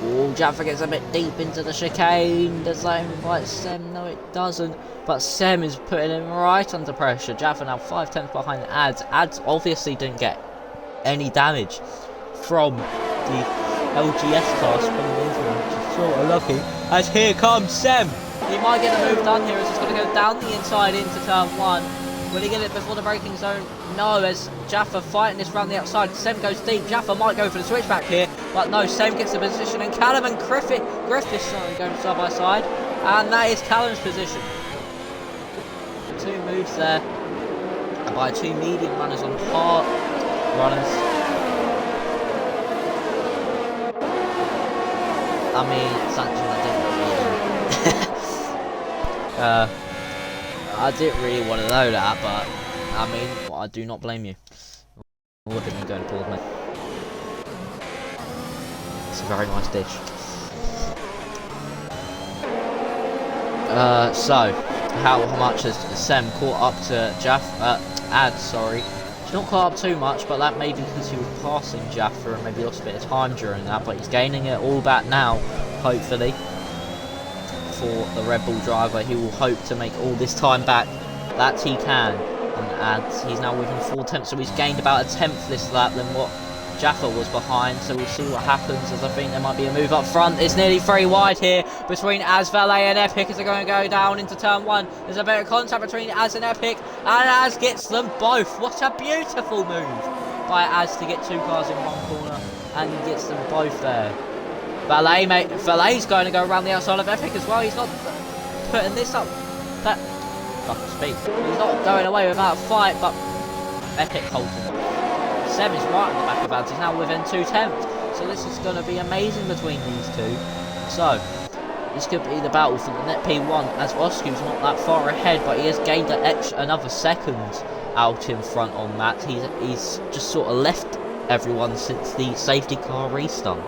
oh, Jaffa gets a bit deep into the chicane. Does that invite Sem? No, it doesn't. But Sem is putting him right under pressure. Jaffa now 5/10 behind Ads. Ads obviously didn't get any damage from the LGS class coming into him, which is sort of lucky. As here comes Sem. He might get a move done here as he's going to go down the inside into turn 1. Will he get it before the braking zone? No, as Jaffa fighting this round the outside. Sem goes deep. Jaffa might go for the switchback here, but no, Sem gets the position, and Callum and Griffiths going side by side, and that is Callum's position. 2 moves there by 2 medium runners on hard runners. I mean, Sancho, I didn't really want to know that, but I mean, I do not blame you. Look at me going to pause, mate. It's a very nice dish. So how much has Sem caught up to Ads, sorry. He's not caught up too much, but that may be because he was passing Jaffa and maybe lost a bit of time during that, but he's gaining it all back now, hopefully. For the Red Bull driver, he will hope to make all this time back that he can. And Ads, he's now within 4 tenths, so he's gained about a tenth this lap than what Jaffa was behind, so we'll see what happens, as I think there might be a move up front. It's nearly 3 wide here between Az, Valet and Epic as they're going to go down into turn 1. There's a bit of contact between Az and Epic, and Az gets them both. What a beautiful move by Az to get 2 cars in 1 corner, and he gets them both there. Valet's going to go around the outside of Epic as well. He's not putting this up. He's not going away without a fight, but Epic holds him off. Sem is right on the back of Ads. He's now within 2 tenths. So this is going to be amazing between these two. So this could be the battle for the net P1, as Oscu's not that far ahead, but he has gained another second out in front on that. He's just sort of left everyone since the safety car restart.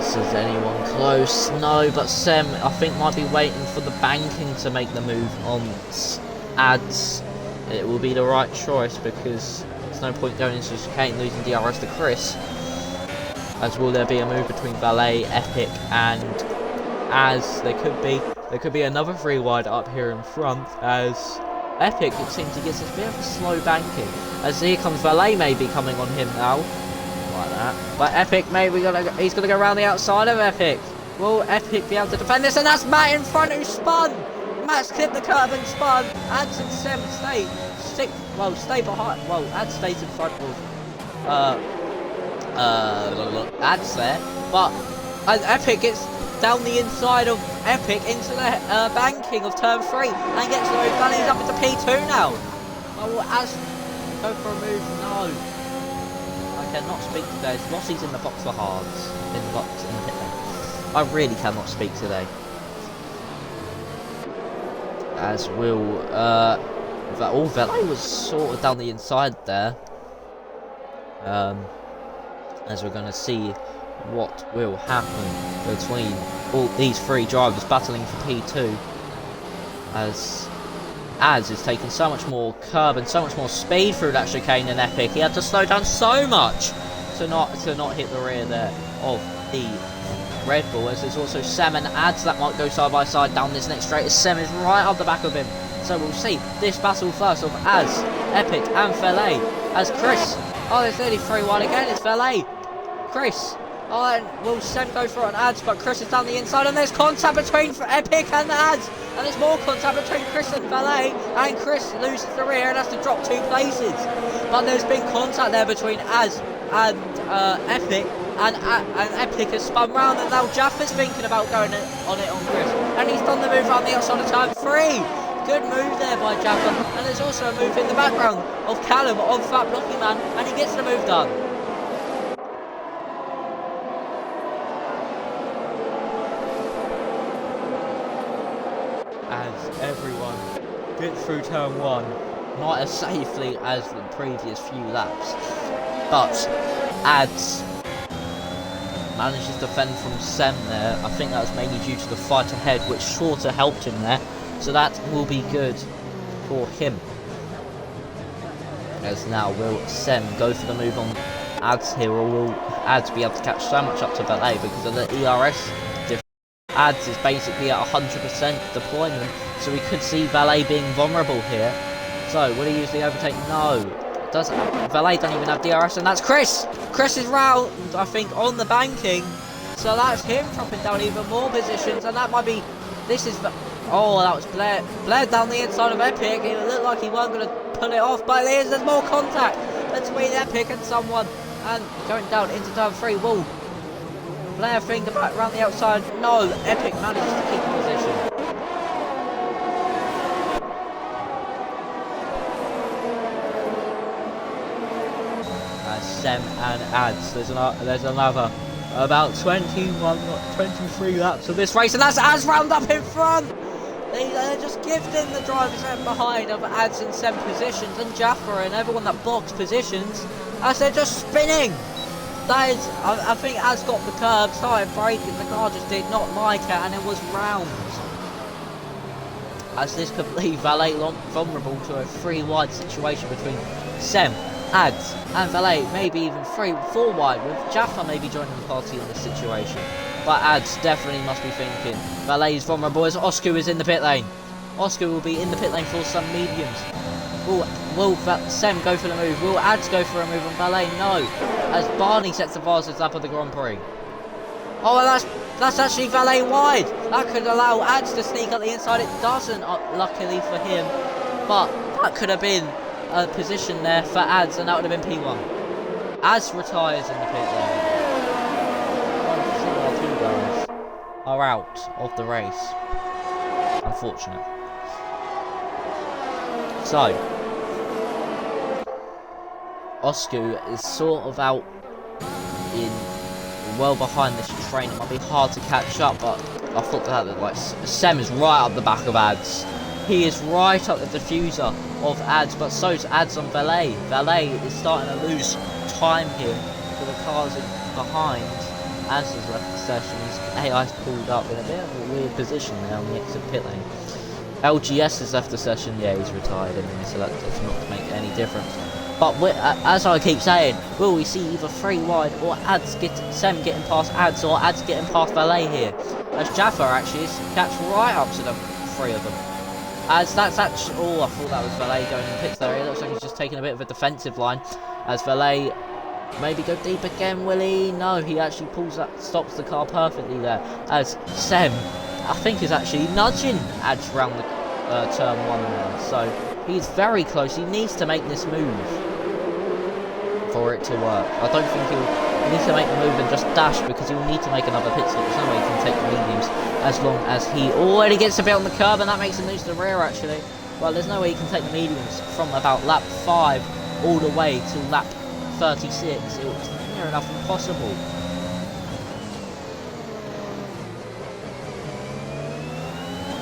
Is anyone close? No, but Sem, I think, might be waiting for the banking to make the move on Ads. It will be the right choice, because there's no point going into chicane losing DRS to Chris. As will there be a move between Valet, Epic, and Az? There could be another 3 wide up here in front, as Epic, it seems he gets a bit of a slow banking. As here comes Valet, maybe coming on him now. Like that. But Epic, maybe he's gonna go around the outside of Epic. Will Epic be able to defend this? And that's Matt in front who spun! Matt's clipped the curve and spun. Ads and Sem stay behind. Well, Ads stays in front of Ads there. But as Epic gets down the inside of Epic into the banking of turn 3 and gets the move done, he's up into P2 now. Oh, will Ads go for a move? No. I cannot speak today. Rossi's in the box for hards. In the box, in the pit lane. I really cannot speak today. As will, Valet was sort of down the inside there. As we're going to see what will happen between all these 3 drivers battling for P2. As Az is taking so much more curb and so much more speed through that chicane than Epic. He had to slow down so much to not hit the rear there of the Red Bull. As there's also Sem and Ads that might go side by side down this next straight, as Sem is right up the back of him. So we'll see this battle first of Az, Epic and Valet. As Chris, oh, there's nearly 3 wide again. It's Valet. Chris. Oh, and will Sem go for it on Ads, but Chris is down the inside, and there's contact between Epic and Ads, and there's more contact between Chris and Valet, and Chris loses the rear and has to drop 2 places. But there's been contact there between Ads and Epic, and Epic has spun round, and now Jaffa's thinking about going on it on Chris, and he's done the move around the outside of turn 3. Good move there by Jaffa, and there's also a move in the background of Callum on Fat Blocking Man, and he gets the move done. As everyone gets through turn 1, not as safely as the previous few laps, but Ads manages to fend from Sem there. I think that was mainly due to the fight ahead, which sort of helped him there, so that will be good for him. As now, will Sem go for the move on Ads here, or will Ads be able to catch so much up to Valet because of the ERS difference? Ads is basically at 100% deployment, so we could see Valet being vulnerable here. So, will he use the overtake? No. Does Valet don't even have DRS, and that's Chris! Chris is round, I think, on the banking. So that's him dropping down even more positions, and that might be... This is... Oh, that was Blair. Blair down the inside of Epic. It looked like he wasn't going to pull it off, but there's more contact between Epic and someone. And going down into turn 3. Whoa. Blair finger back around the outside. No, Epic manages to keep the position. Sem and Ads. There's another about 23 laps of this race, and that's Ads round up in front. They're just gifting the drivers left behind of Ads and Sem positions, and Jaffa and everyone that blocks positions as they're just spinning. That is, I think Ads got the curb, started braking, the car just did not like it, and it was round. As this could leave Valet vulnerable to a 3-wide situation between Sem, Ads and Valet, maybe even 3-4 wide, with Jaffa maybe joining the party in this situation. But Ads definitely must be thinking Valet's vulnerable as Oscar is in the pit lane. Oscar will be in the pit lane for some mediums. Will Sem go for the move? Will Ads go for a move on Valet? No. As Barney sets the fastest lap of the Grand Prix. Oh, and that's actually Valet wide. That could allow Ads to sneak up the inside. It doesn't, luckily for him. But that could have been a position there for Ads, and that would have been P1. Ads retires in the pit lane. Our 2 guys are out of the race. Unfortunate. So, Oscar is sort of out in well behind this train. It might be hard to catch up, but I thought that like Sem is right up the back of Ads. He is right up the diffuser of Ads, but so is Ads on Valet. Valet is starting to lose time here for the cars behind. Ads has left the session. His AI's pulled up in a bit of a weird position there on the exit pit lane. LGS has left the session. Yeah, he's retired anyway, so that does not make any difference. But as I keep saying, will we see either 3 wide or Sem getting past Ads, or Ads getting past Valet here? As Jaffa actually is catch right up to the 3 of them. As that's actually... Oh, I thought that was Valet going in pits there. It looks like he's just taking a bit of a defensive line. As Valet maybe go deep again, will he? No, he actually stops the car perfectly there. As Sem, I think, is actually nudging Ads round the turn 1 there. So he's very close. He needs to make this move for it to work. I don't think he needs to make the move and just dash, because he'll need to make another pit stop. There's no way he can take the mediums as long as he already gets a bit on the curb, and that makes him lose the rear actually. Well, there's no way he can take the mediums from about lap 5 all the way to lap 36. It was near enough impossible.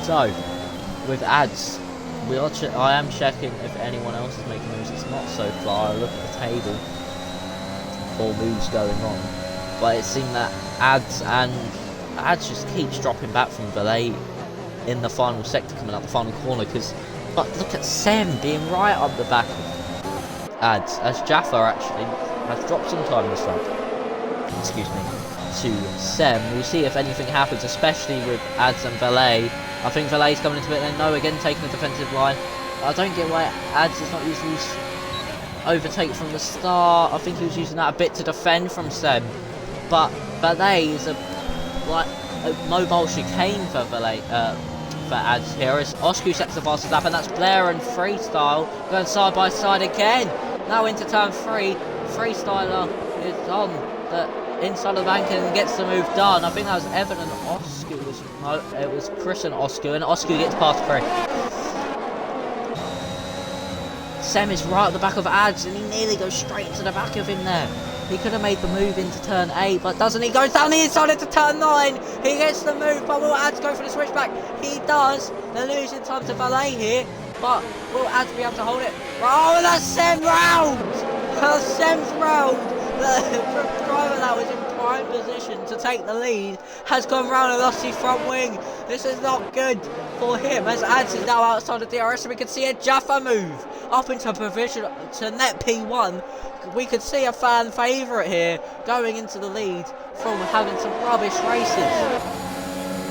So, with Ads, I am checking if anyone else is making moves. It's not so far. I look at the table for moves going on, but it seemed that Ads just keeps dropping back from Valet in the final sector, coming up the final corner. But look at Sem being right up the back of Ads, as Jaffa actually has dropped some time this lap. Excuse me. To Sem. We'll see if anything happens, especially with Ads and Valet. I think Valet's coming into it, then no, again taking the defensive line. I don't get why Ads is not using his overtake from the start. I think he was using that a bit to defend from Sem. but Valet is a mobile chicane for Valet, for ads here as Oscu sets the fastest lap, and that's Blair and Freestyle going side by side again. Now into turn 3, Freestyler is on the inside of the bank and gets the move done. I think that was Evan and Oscu. It was Chris and Oscu, and Oscu gets past Chris. Sem is right at the back of ads, and he nearly goes straight into the back of him there. He could have made the move into turn 8, but doesn't he? Goes down the inside into turn 9. He gets the move, but will Ads go for the switchback? He does. They're losing time to Valet here, but will Ads be able to hold it? Oh, and that's Sem round! That's Sem's round! The driver that was in prime position to take the lead has gone round and lost his front wing. This is not good for him as Ads is now outside of DRS, and we can see a Jaffa move up into provision to net P1. We could see a fan favourite here going into the lead from having some rubbish races.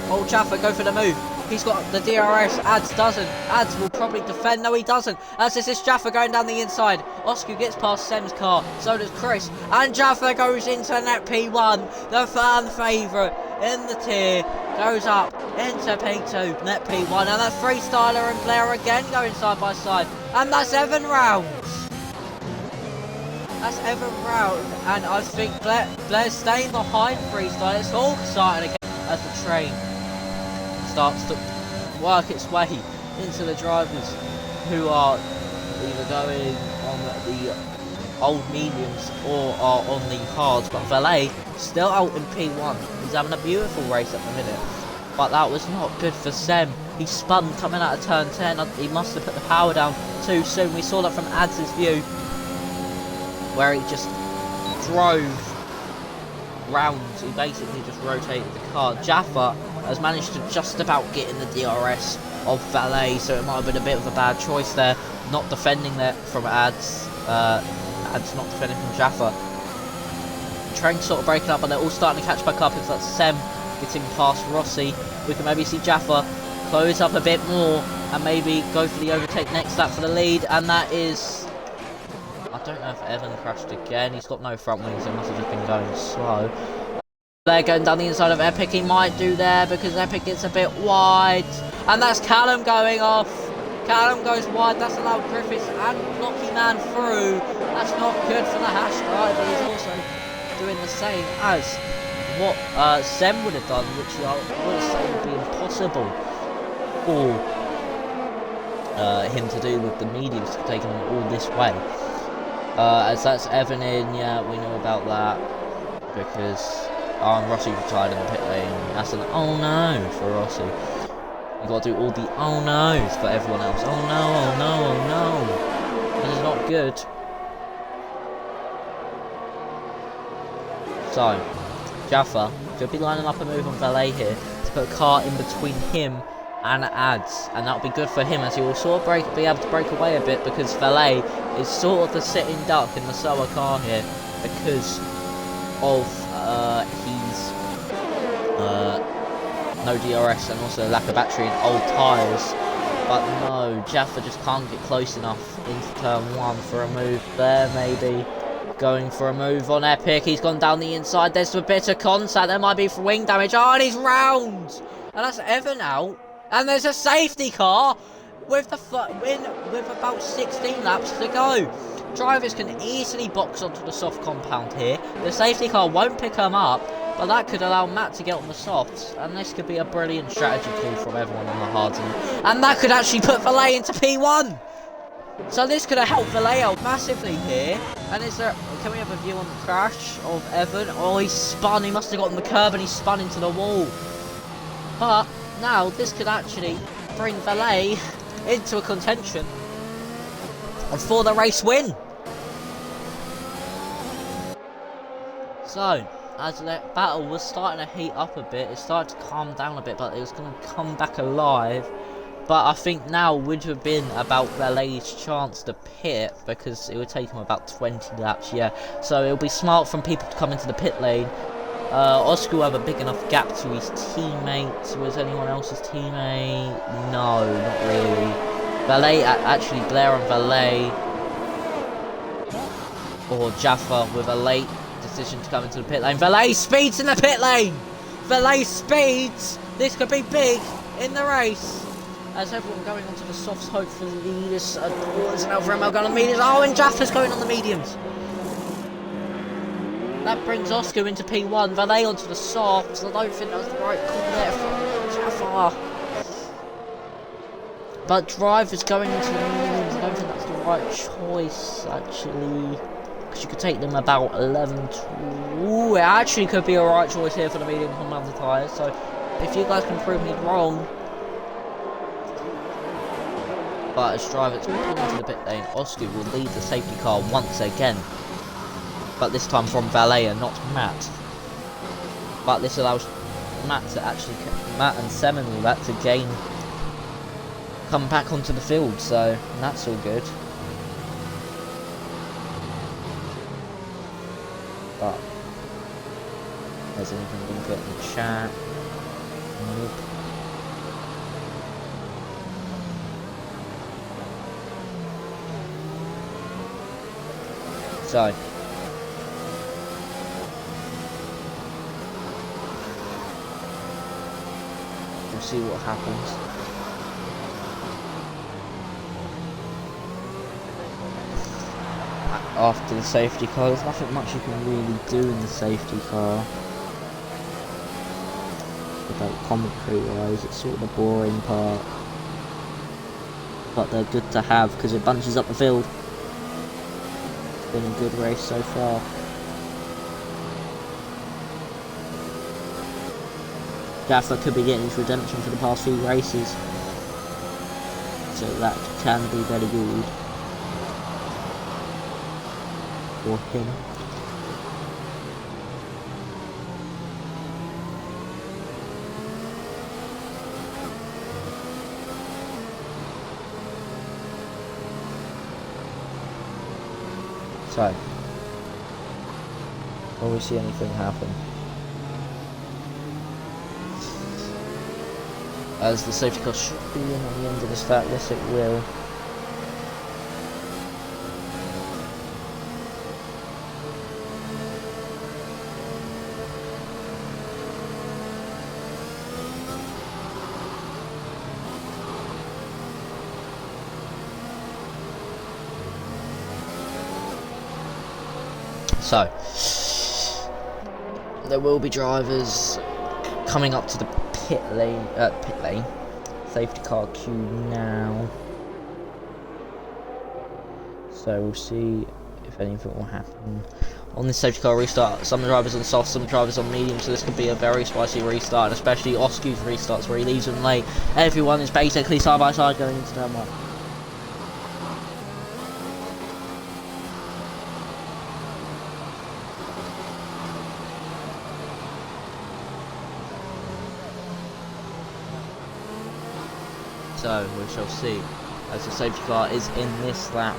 Oh, Jaffa, go for the move. He's got the DRS. Ads doesn't. Ads will probably defend. No, he doesn't. As this is Jaffa going down the inside. Oscu gets past Sem's car. So does Chris. And Jaffa goes into net P1. The fan favourite in the tier goes up into P2, net P1. And that's Freestyler and Blair again going side by side. And that's Evan round. That's Evan round. And I think Blair's staying behind Freestyle. It's all starting again as the train starts to work its way into the drivers who are either going on the old mediums or are on the hards. But Valet still out in P1. He's having a beautiful race at the minute, but that was not good for Sem. He spun coming out of turn 10. He must have put the power down too soon. We saw that from Ads' view, where he just drove round. He basically just rotated the car. Jaffa has managed to just about get in the DRS of Valet, so it might have been a bit of a bad choice there, not defending there from Ads. Ads not defending from Jaffa. Train's sort of breaking up, and they're all starting to catch back up. It's like Sem getting past Rossi. We can maybe see Jaffa close up a bit more and maybe go for the overtake next lap for the lead, and that is... I don't know if Evan crashed again. He's got no front wings, he must have just been going slow. They're going down the inside of Epic. He might do there because Epic gets a bit wide. And that's Callum going off. Callum goes wide. That's allowed Griffiths and Blocky Man through. That's not good for the Hash driver. He's also doing the same as what Sem would have done, which I would say would be impossible for him to do with the mediums taking him all this way. As that's Evan in, yeah, we know about that because Rossi retired in the pit lane. That's an oh no for Rossi. You got to do all the oh no's for everyone else. Oh no, oh no, oh no. This is not good. So, Jaffa could be lining up a move on Valet here to put a car in between him and Ads, and that'll be good for him as he will sort of be able to break away a bit because Valet is sort of the sitting duck in the slower car here because of his no DRS and also lack of battery and old tyres. But no, Jaffa just can't get close enough into turn 1 for a move there. Maybe going for a move on Epic. He's gone down the inside. There's a bit of contact. There might be wing damage. Oh, and he's round. And that's Evan out. And there's a safety car with with about 16 laps to go. Drivers can easily box onto the soft compound here. The safety car won't pick them up, but that could allow Matt to get on the softs, and this could be a brilliant strategy call from everyone on the hards, and that could actually put Valet into P1. So this could have helped Valet out massively here. And can we have a view on the crash of Evan? Oh, he spun. He must have got on the curb and he spun into the wall. But now this could actually bring Valet into a contention for the race win. So, as the battle was starting to heat up a bit, it started to calm down a bit, but it was going to come back alive. But I think now would have been about Valet's chance to pit, because it would take him about 20 laps, yeah. So it'll be smart from people to come into the pit lane. Oscar will have a big enough gap to his teammate. Was anyone else's teammate? No, not really. Valet, actually Blair and Valet, or Jaffa with a late decision to come into the pit lane. Valet speeds in the pit lane! Valet speeds! This could be big in the race. As everyone going onto the softs, hopefully this is an Alfa Romeo going on the mediums. Oh, and Jaffa's going on the mediums. That brings Oscar into P1. Valet onto the softs. I don't think that was the right call there from Jaffa. But drivers going into the mediums, I don't think that's the right choice, actually. Because you could take them about 11 to... Ooh, it actually could be a right choice here for the medium Honda tyres. So, if you guys can prove me wrong... But as drivers pull into the pit lane, Oscar will lead the safety car once again. But this time from Valet and not Matt. But this allows Matt and Seminole that to come back onto the field, so that's all good. But has anything been put in the chat? Nope. So we'll see what happens. After the safety car, there's nothing much you can really do in the safety car. About commentary wise, it's sort of the boring part. But they're good to have because it bunches up the field. It's been a good race so far. Jaffa could be getting his redemption for the past few races. So that can be very good. For him. So, will we see anything happen? As the safety car should be in at the end of this lap, yes it will. So, there will be drivers coming up to the pit lane, safety car queue now. So we'll see if anything will happen on this safety car restart. Some drivers on soft, some drivers on medium, so this could be a very spicy restart, especially Oscu's restarts where he leaves them late. Everyone is basically side by side going into turn one. So we shall see as the safety car is in this lap.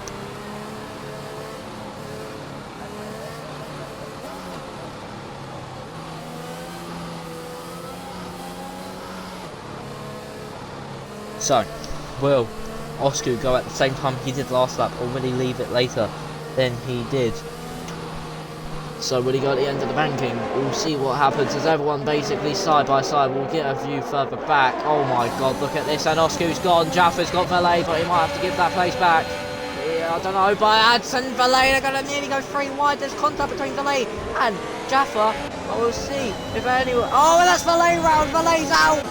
So, will Oscar go at the same time he did last lap, or will he leave it later than he did? So will he go at the end of the banking? We'll see what happens as everyone basically side by side. We'll get a view further back. Oh my god, look at this. And Oscar's gone. Jaffa's got Valet, but he might have to give that place back. Yeah, I don't know. But Adson and Valet are going to nearly go 3 wide. There's contact between Valet and Jaffa. But we'll see if anyone... Oh, and that's Valet round. Valet's out.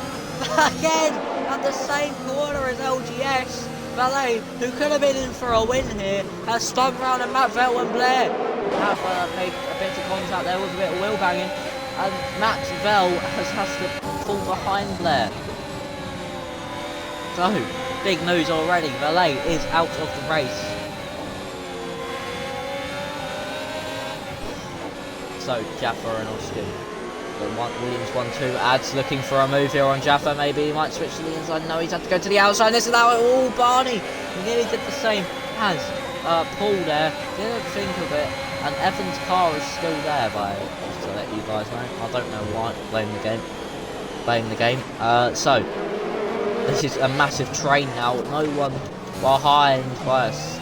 Again, at the same corner as LGS. Valet, who could have been in for a win here, has spun round and Matt Vettel and Blair have made a bit of contact there with a bit of wheel banging, and Matt Vettel has to fall behind Blair. So, big news already, Valet is out of the race. So, Jaffa and Oscar. Williams 1-2, Ads looking for a move here on Jaffa, maybe he might switch to the inside. No, he's had to go to the outside. This is how it all. Barney nearly did the same as Paul there. Didn't think of it, and Evan's car is still there. By just to let you guys know, I don't know why. Blame the game. So this is a massive train now. No one behind by us.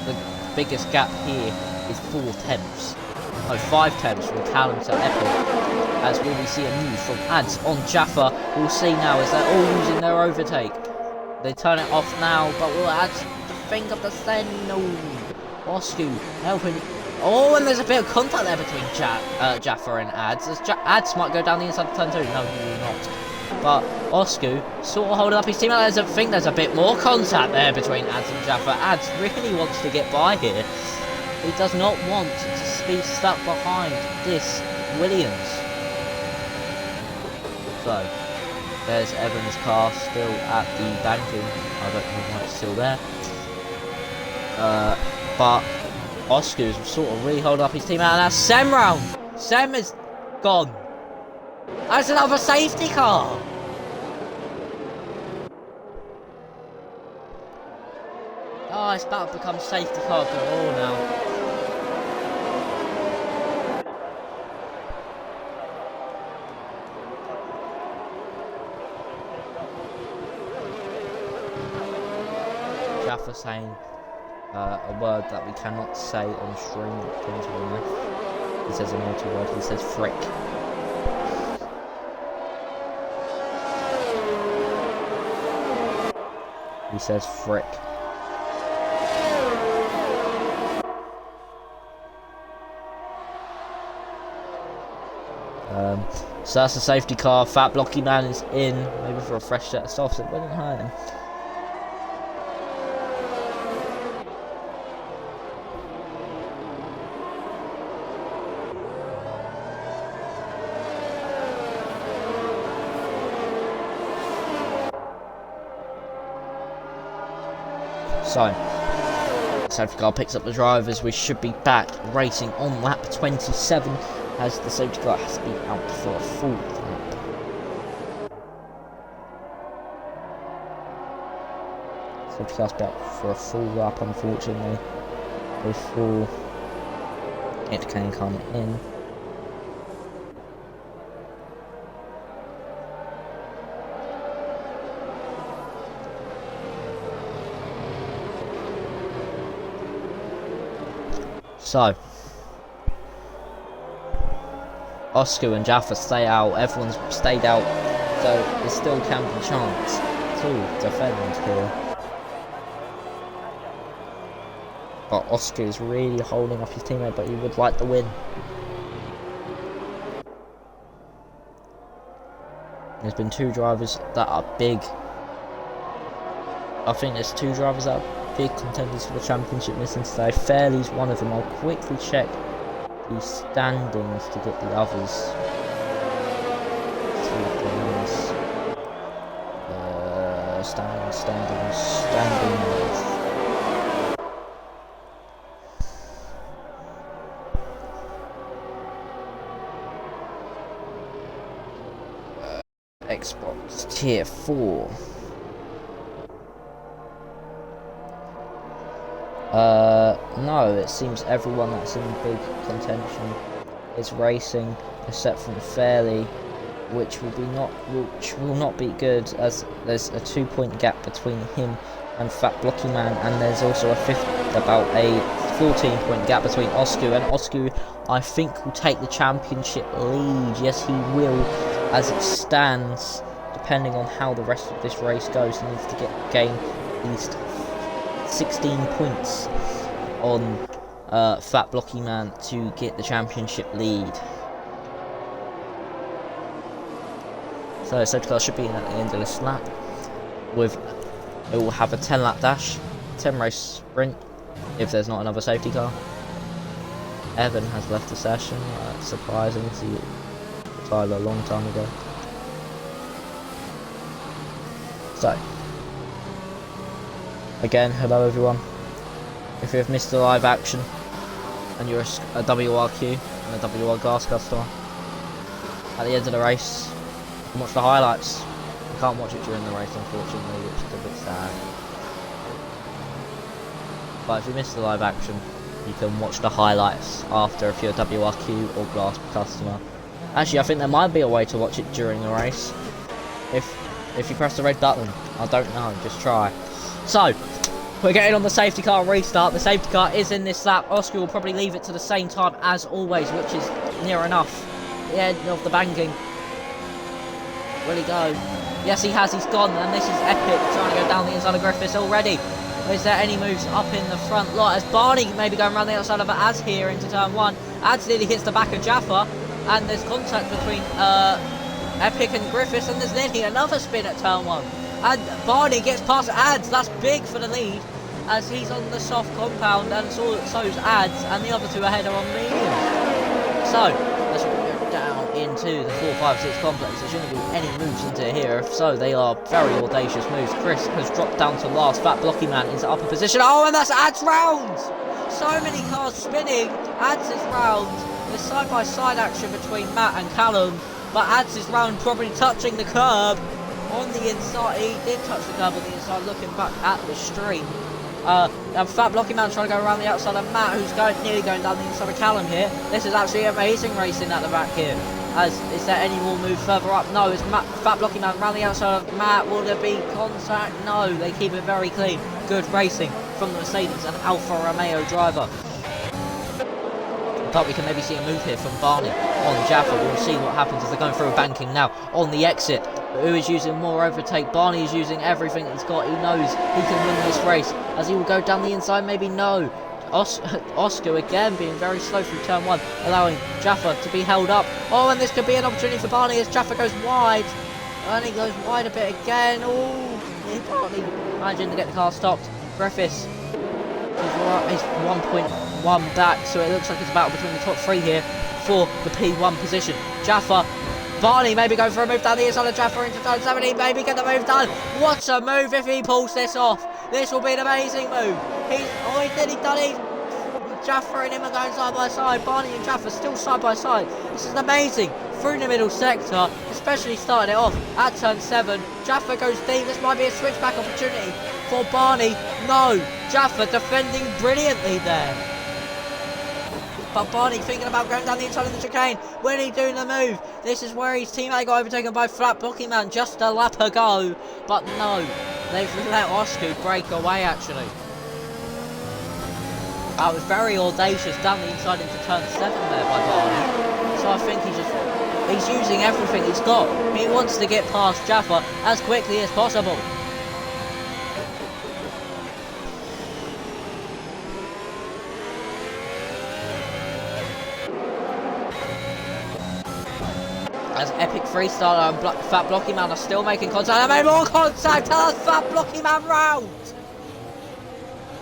The biggest gap here is 4 tenths. No, 5-10s from Callum to Epping. As will we see a move from Ads on Jaffa. We'll see now as they're all using their overtake. They turn it off now, but will Ads think of the send? No. Oscu helping. Oh, and there's a bit of contact there between Jaffa and Ads. As Ads might go down the inside of turn 2. No, he will not. But Oscu sort of holding up his teammate. I think there's a bit more contact there between Ads and Jaffa. Ads really wants to get by here. He does not want to be stuck behind this Williams. So, there's Evan's car still at the banking. I don't know why it's still there. But Oscar's sort of really holding up his team out, and that's Sem round. Sem is gone. That's another safety car. Oh, it's about to become safety car galore now. Jaffa saying a word that we cannot say on stream. He says a naughty word. He says frick. He says frick. So that's a safety car. Fat Blocky Man is in, maybe for a fresh set of softs. It wouldn't hurt him. So, safety car picks up the drivers. We should be back racing on lap 27 as the safety car has to be out for a full lap. Safety car's be out for a full lap, unfortunately, before it can come in. So, Oscar and Jaffa stay out, everyone's stayed out, so there's still can be a chance to defend here. But Oscar is really holding off his teammate, but he would like the win. There's been two drivers that are big. I think there's two drivers that are big contenders for the championship missing today. Fairley's one of them. I'll quickly check the standings to get the others. Standings. Xbox Tier 4. No, it seems everyone that's in big contention is racing, except from Fairley, which will not be good, as there's a 2-point gap between him and Fat Blocky Man, and there's also about a 14-point gap between Oscu, and Oscu, I think, will take the championship lead. Yes, he will, as it stands. Depending on how the rest of this race goes, he needs to gain at least 16 points on Fat Blocky Man to get the championship lead. So safety car should be in at the end of this lap. It will have a 10-lap dash, 10 race sprint if there's not another safety car. Evan has left the session. That's surprising. He retired a long time ago. So, again, hello everyone. If you have missed the live action and you're a WRQ and a WR glass customer, at the end of the race, you can watch the highlights. You can't watch it during the race, unfortunately, which is a bit sad. But if you missed the live action, you can watch the highlights after if you're a WRQ or glass customer. Actually, I think there might be a way to watch it during the race. If you press the red button, I don't know, just try. So, We're getting on the safety car restart. The safety car is in this lap. Oscar will probably leave it to the same time as always, which is near enough. The end of the banking. Will he go? Yes, he has. He's gone. And this is epic. Trying to go down the inside of Griffiths already. Is there any moves up in the front lot? As Barney maybe going around the outside of Ads here into turn 1. Ads nearly hits the back of Jaffa. And there's contact between Epic and Griffiths. And there's nearly another spin at turn 1. And Barney gets past Ads. That's big for the lead. As he's on the soft compound. And so's Ads. And the other two ahead are on medium. So, let's go down into the 4-5-6 complex. There shouldn't be any moves into here. If so, they are very audacious moves. Chris has dropped down to last. Fat Blocky Man into upper position. Oh, and that's Ads round! So many cars spinning. Ads is round. There's side-by-side action between Matt and Callum. But Ads is round, probably touching the curb on the inside. He did touch the curb on the inside, looking back at the stream. And Fat Blocky Man trying to go around the outside of Matt, who's nearly going down the inside of Callum here. This is actually amazing racing at the back here. Is there any more move further up? No, it's Fat Blocky Man around the outside of Matt. Will there be contact? No, they keep it very clean. Good racing from the Mercedes and Alfa Romeo driver. But we can maybe see a move here from Barney on Jaffa. We'll see what happens as they're going through a banking now on the exit. Who is using more overtake? Barney is using everything he's got. He knows he can win this race. As he will go down the inside, maybe no. Oscar again being very slow through turn 1, allowing Jaffa to be held up. Oh, and this could be an opportunity for Barney as Jaffa goes wide. And he goes wide a bit again. Oh, Barney managing to get the car stopped. Griffiths is 1.1 back, so it looks like it's a battle between the top 3 here for the P1 position. Jaffa. Barney maybe going for a move down the inside of Jaffa into turn 17, maybe get the move done. What a move if he pulls this off. This will be an amazing move. He's nearly done it. Jaffa and him are going side by side. Barney and Jaffa still side by side. This is amazing. Through the middle sector, especially starting it off at turn 7. Jaffa goes deep. This might be a switchback opportunity for Barney. No. Jaffa defending brilliantly there. But Barney thinking about going down the inside of the chicane. When he doing the move? This is where his teammate got overtaken by Flat Blocky Man just a lap ago. But no, they've let Oscar break away actually. That was very audacious down the inside into turn 7 there by Barney. So I think he's using everything he's got. He wants to get past Jaffa as quickly as possible. As Epic Freestyler and Fat Blocky Man are still making contact. And made more contact. Tell us Fat Blocky Man round.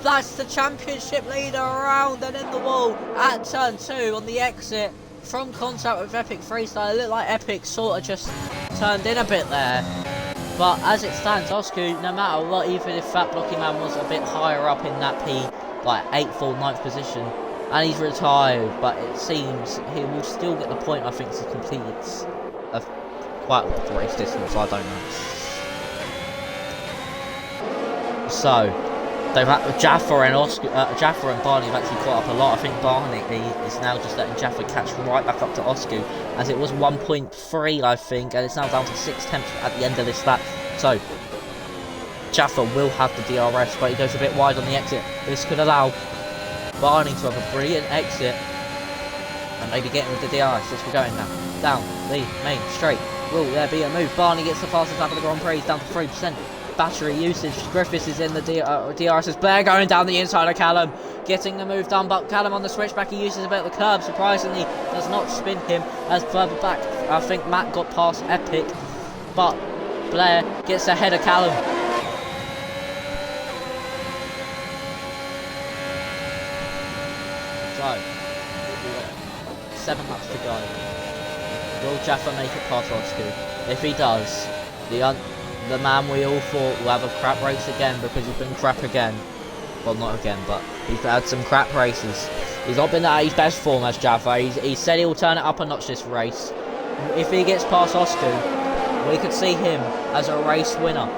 That's the championship leader around and in the wall at turn 2 on the exit from contact with Epic Freestyler. It looked like Epic sort of just turned in a bit there. But as it stands, Oscar, no matter what, even if Fat Blocky Man was a bit higher up in that like 8th or 9th position, and he's retired, but it seems he will still get the point, I think, to complete quite a lot of the race distance, I don't know. So, they've had Jaffa and Barney have actually caught up a lot. I think Barney is now just letting Jaffa catch right back up to Oscar, as it was 1.3, I think, and it's now down to 6/10 at the end of this lap. So, Jaffa will have the DRS, but he goes a bit wide on the exit. This could allow Barney to have a brilliant exit and maybe get him with the DRS. As we're going now down the main straight. Will there be a move? Barney gets the fastest lap of the Grand Prix, down to 3% battery usage. Griffiths is in the DRS as Blair going down the inside of Callum, getting the move done, but Callum on the switchback, he uses a bit of the curb, surprisingly does not spin him. As further back, I think Matt got past Epic, but Blair gets ahead of Callum. So, we've got 7 laps to go. Will Jaffa make it past Oscar? If he does, the man we all thought will have a crap race again, because he's been crap again. Well, not again, but he's had some crap races. He's not been at his best form as Jaffa. He said he'll turn it up a notch this race. If he gets past Oscar, we could see him as a race winner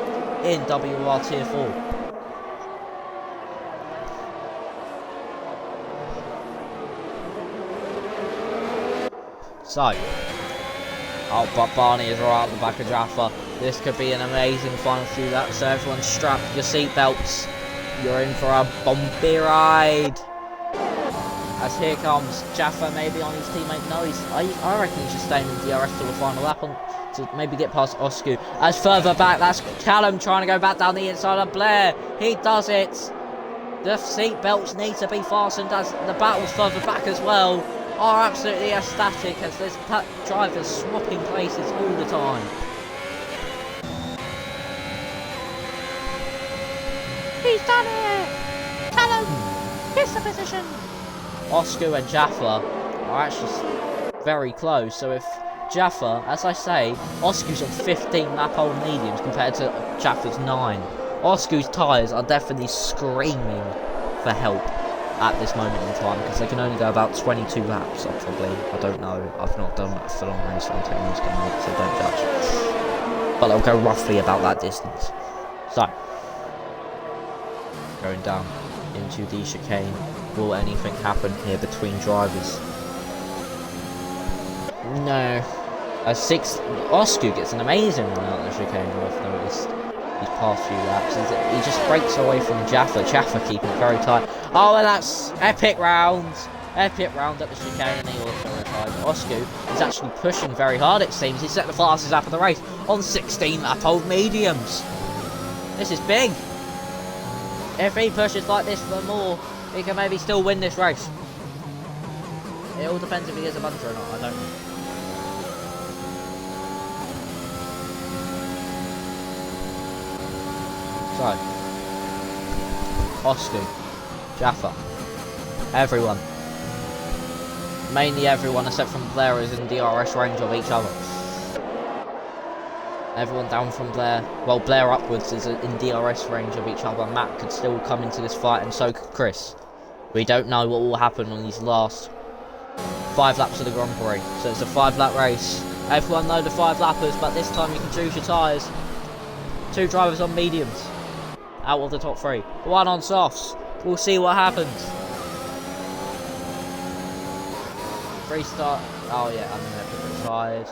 in WOR Tier 4. So, but Barney is right at the back of Jaffa. This could be an amazing final few laps, so everyone strap your seatbelts. You're in for a bumpy ride. As here comes Jaffa, maybe on his teammate. No, I reckon he's just staying in DRS till the final lap to maybe get past Oscu. As further back, that's Callum trying to go back down the inside of Blair. He does it. The seat belts need to be fastened as the battles further back as well are absolutely ecstatic as there's drivers swapping places all the time. He's done it! Callum gets the position. Oscu and Jaffa are actually very close, so if Jaffa, as I say, Oscu's on 15 lap old mediums compared to Jaffa's 9. Oscu's tyres are definitely screaming for help at this moment in time because they can only go about 22 laps, probably. I don't know. I've not done a full on race on techniques, so don't judge. But they'll go roughly about that distance. So, going down into the chicane. Will anything happen here between drivers? No. Oscu gets an amazing run out of the chicane, I've noticed these past few laps. He just breaks away from Jaffa. Jaffa keeping it very tight. Oh, and that's epic round. Epic round at the chicane, and he also retired. Oscu is actually pushing very hard, it seems. He set the fastest lap of the race on 16 lap old mediums. This is big. If he pushes like this for more, he can maybe still win this race. It all depends if he is a bunter or not, I don't know. So, Oscu, Jaffa, everyone. Mainly everyone except from Blair is in DRS range of each other. Everyone down from Blair, well, Blair upwards is in DRS range of each other. Matt could still come into this fight, and so could Chris. We don't know what will happen on these last 5 laps of the Grand Prix. So it's a 5-lap race. Everyone know the 5 lappers, but this time you can choose your tyres. 2 drivers on mediums out of the top 3. 1 on softs. We'll see what happens. Restart. Oh yeah, I'm going to put retired.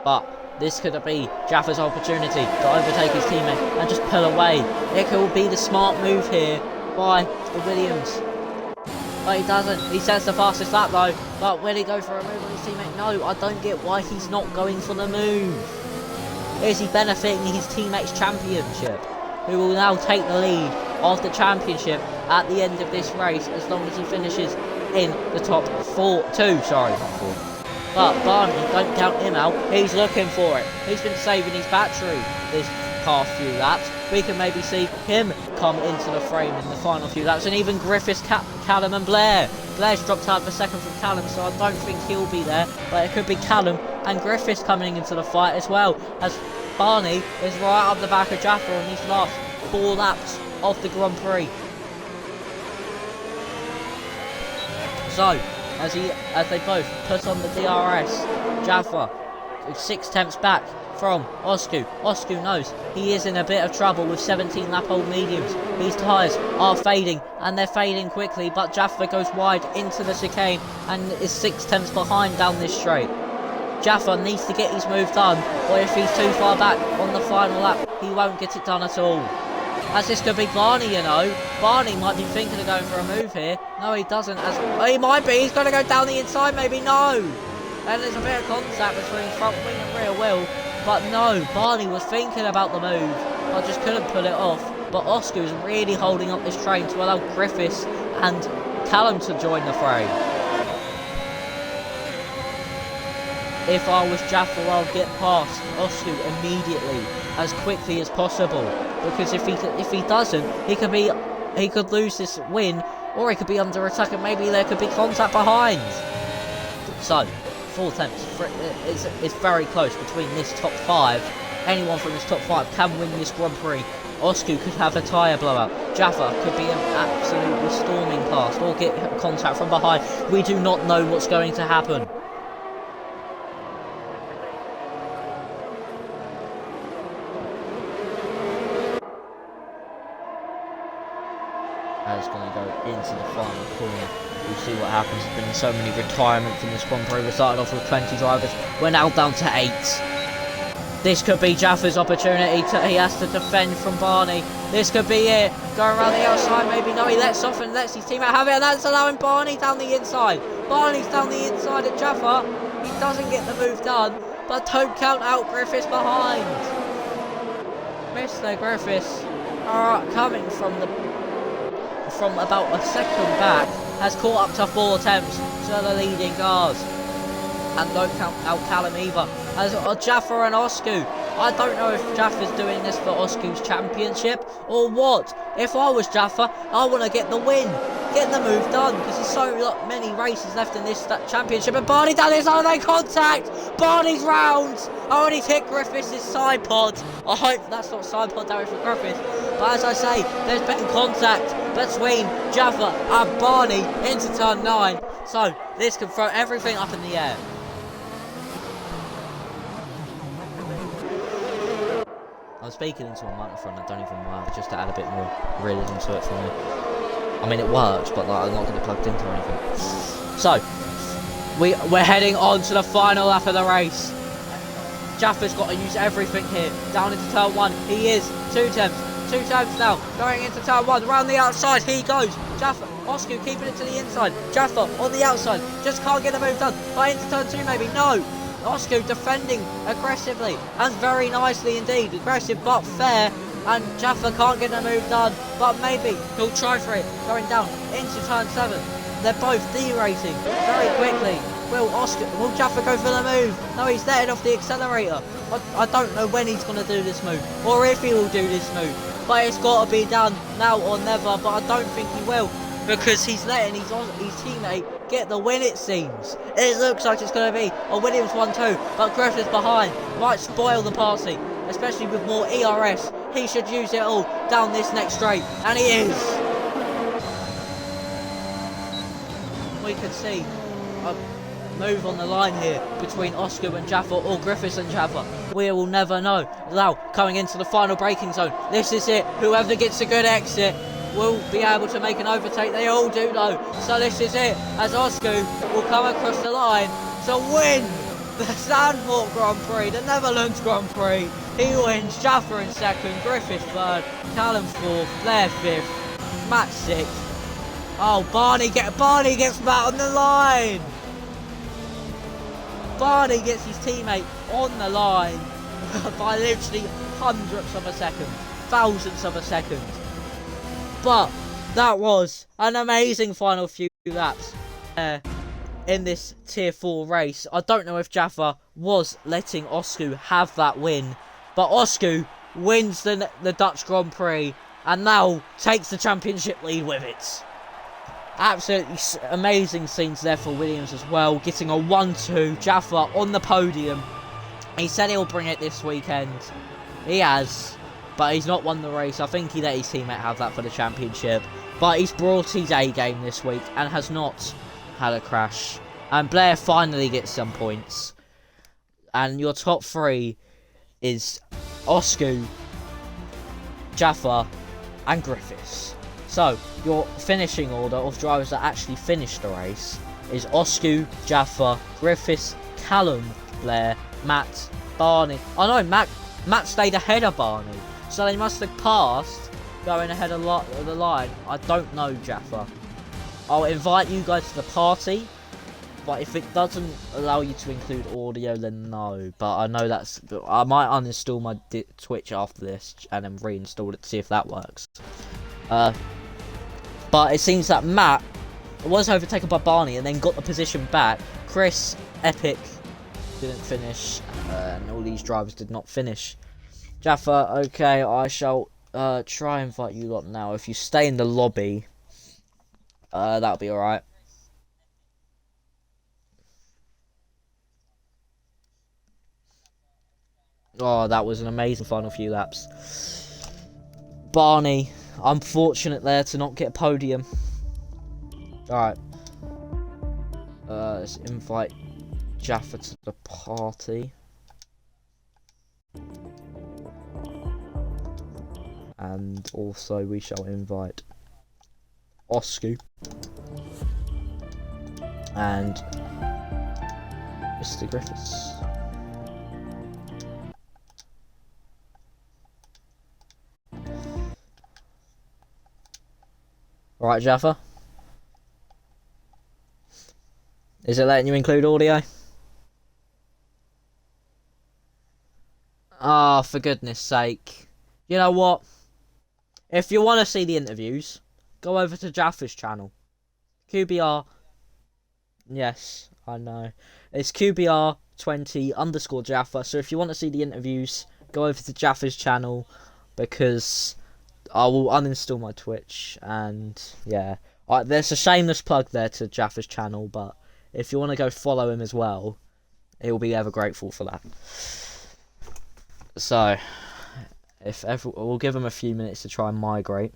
But this could be Jaffa's opportunity to overtake his teammate and just pull away. It could be the smart move here by the Williams. But he doesn't. He sets the fastest lap though. But will he go for a move on his teammate? No, I don't get why he's not going for the move. Is he benefiting his teammate's championship? Who will now take the lead of the championship at the end of this race as long as he finishes in the top 2, sorry, not 4. But Barney, don't count him out, he's looking for it. He's been saving his battery this past few laps. We can maybe see him come into the frame in the final few laps, and even Griffiths, Callum and Blair. Blair's dropped out for second from Callum, so I don't think he'll be there, but it could be Callum and Griffiths coming into the fight as well, as Barney is right up the back of Jaffa on these last 4 laps of the Grand Prix. So, as they both put on the DRS, Jaffa 6 tenths back from Oscu. Oscu knows he is in a bit of trouble with 17 lap old mediums. These tyres are fading, and they're fading quickly, but Jaffa goes wide into the chicane and is 6 tenths behind down this straight. Jaffa needs to get his move done, or if he's too far back on the final lap, he won't get it done at all. As this could be Barney, you know. Barney might be thinking of going for a move here. No, he doesn't. He might be. He's going to go down the inside, maybe. No. And there's a bit of contact between front wing and rear wheel. But no, Barney was thinking about the move, but just couldn't pull it off. But Oscar is really holding up this train to allow Griffiths and Callum to join the fray. If I was Jaffa, I'll get past Oscar immediately, as quickly as possible. Because if he doesn't, he could lose this win, or he could be under attack, and maybe there could be contact behind. So, 4 tenths. It's very close between this top 5. Anyone from this top 5 can win this Grand Prix. Oscu could have a tyre blowout. Jaffa could be absolutely storming past, or get contact from behind. We do not know what's going to happen. It's going to go into the final corner. We'll see what happens. There's been so many retirements in this Grand Prix. We started off with 20 drivers. We're now down to 8. This could be Jaffa's opportunity. He has to defend from Barney. This could be it. Going around the outside, maybe. No, he lets off and lets his teammate have it, and that's allowing Barney down the inside. Barney's down the inside at Jaffa. He doesn't get the move done, but don't count out Griffiths behind. Mr. Griffiths are coming from about a second back, has caught up to 4 attempts to the leading cars. And don't count out Callum either. As Jaffa and Osku. I don't know if Jaffa's doing this for Osku's championship or what. If I was Jaffa, I want to get the win. Get the move done, because there's so many races left in this championship. And Barney done his own contact. Barney's round. Oh, and he's hit Griffiths' side pod. I hope that's not side pod damage for Griffiths. But as I say, there's been contact between Jaffa and Barney into turn 9. So this can throw everything up in the air. I'm speaking into a microphone I don't even work, just to add a bit more realism to it for me. I mean, it works, but like, I'm not going to plug it into or anything. So, we're heading on to the final lap of the race. Jaffa's got to use everything here. Down into turn 1, he is. 2 attempts now. Going into turn 1, around the outside, he goes. Jaffa, Osku keeping it to the inside. Jaffa on the outside, just can't get the move done. Right into turn 2 maybe, no. Osku defending aggressively and very nicely indeed. Aggressive but fair, and Jaffa can't get the move done, but maybe he'll try for it. Going down into turn 7. They're both derating very quickly. Will Jaffa go for the move? No, he's letting off the accelerator. I don't know when he's going to do this move, or if he will do this move, but it's got to be done now or never. But I don't think he will, because he's letting his teammate get the win, it seems. It looks like it's going to be a Williams 1-2, but Griffiths behind might spoil the party, especially with more ERS. He should use it all down this next straight, and he is. We could see a move on the line here between Osku and Jaffa, or Griffiths and Jaffa. We will never know. Now, coming into the final braking zone. This is it. Whoever gets a good exit will be able to make an overtake. They all do though. So this is it, as Osku will come across the line to win the Zandvoort Grand Prix, the Netherlands Grand Prix. He wins. Jaffa in 2nd, Griffiths 3rd, Callum 4th, Blair 5th, Matt 6th. Oh, Barney gets Matt on the line. Barney gets his teammate on the line by literally hundredths of a second, thousandths of a second. But that was an amazing final few laps in this Tier 4 race. I don't know if Jaffa was letting Osku have that win, but Osku wins the Dutch Grand Prix and now takes the championship lead with it. Absolutely amazing scenes there for Williams as well, getting a 1-2, Jaffa on the podium. He said he'll bring it this weekend. He has, but he's not won the race. I think he let his teammate have that for the championship, but he's brought his A game this week and has not had a crash. And Blair finally gets some points. And your top 3 is Osku, Jaffa and Griffiths. So, your finishing order of drivers that actually finished the race is Osku, Jaffa, Griffiths, Callum, Blair, Matt, Barney. Oh no, Matt stayed ahead of Barney. So they must have passed going ahead of the line. I don't know, Jaffa. I'll invite you guys to the party, but if it doesn't allow you to include audio, then no. But I know I might uninstall my Twitch after this and then reinstall it to see if that works. But it seems that Matt was overtaken by Barney and then got the position back. Chris, Epic, didn't finish, and all these drivers did not finish. Jaffa, okay, I shall try and invite you lot now. If you stay in the lobby, that'll be alright. Oh, that was an amazing final few laps. Barney, unfortunate there to not get a podium. Alright. Let's invite Jaffa to the party. And also we shall invite Osku and Mr. Griffiths. Right, Jaffa? Is it letting you include audio? Ah, oh, for goodness sake. You know what? If you want to see the interviews, go over to Jaffa's channel. QBR. Yes, I know. It's QBR20_Jaffa. So if you want to see the interviews, go over to Jaffa's channel, because I will uninstall my Twitch. And yeah, there's a shameless plug there to Jaffa's channel, but if you want to go follow him as well, he'll be ever grateful for that. So, we'll give him a few minutes to try and migrate.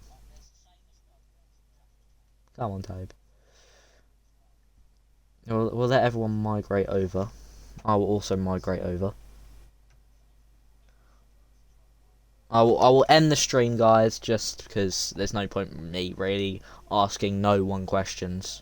Come on, Tobe. We'll let everyone migrate over. I will also migrate over. I will end the stream, guys, just because there's no point in me really asking no one questions.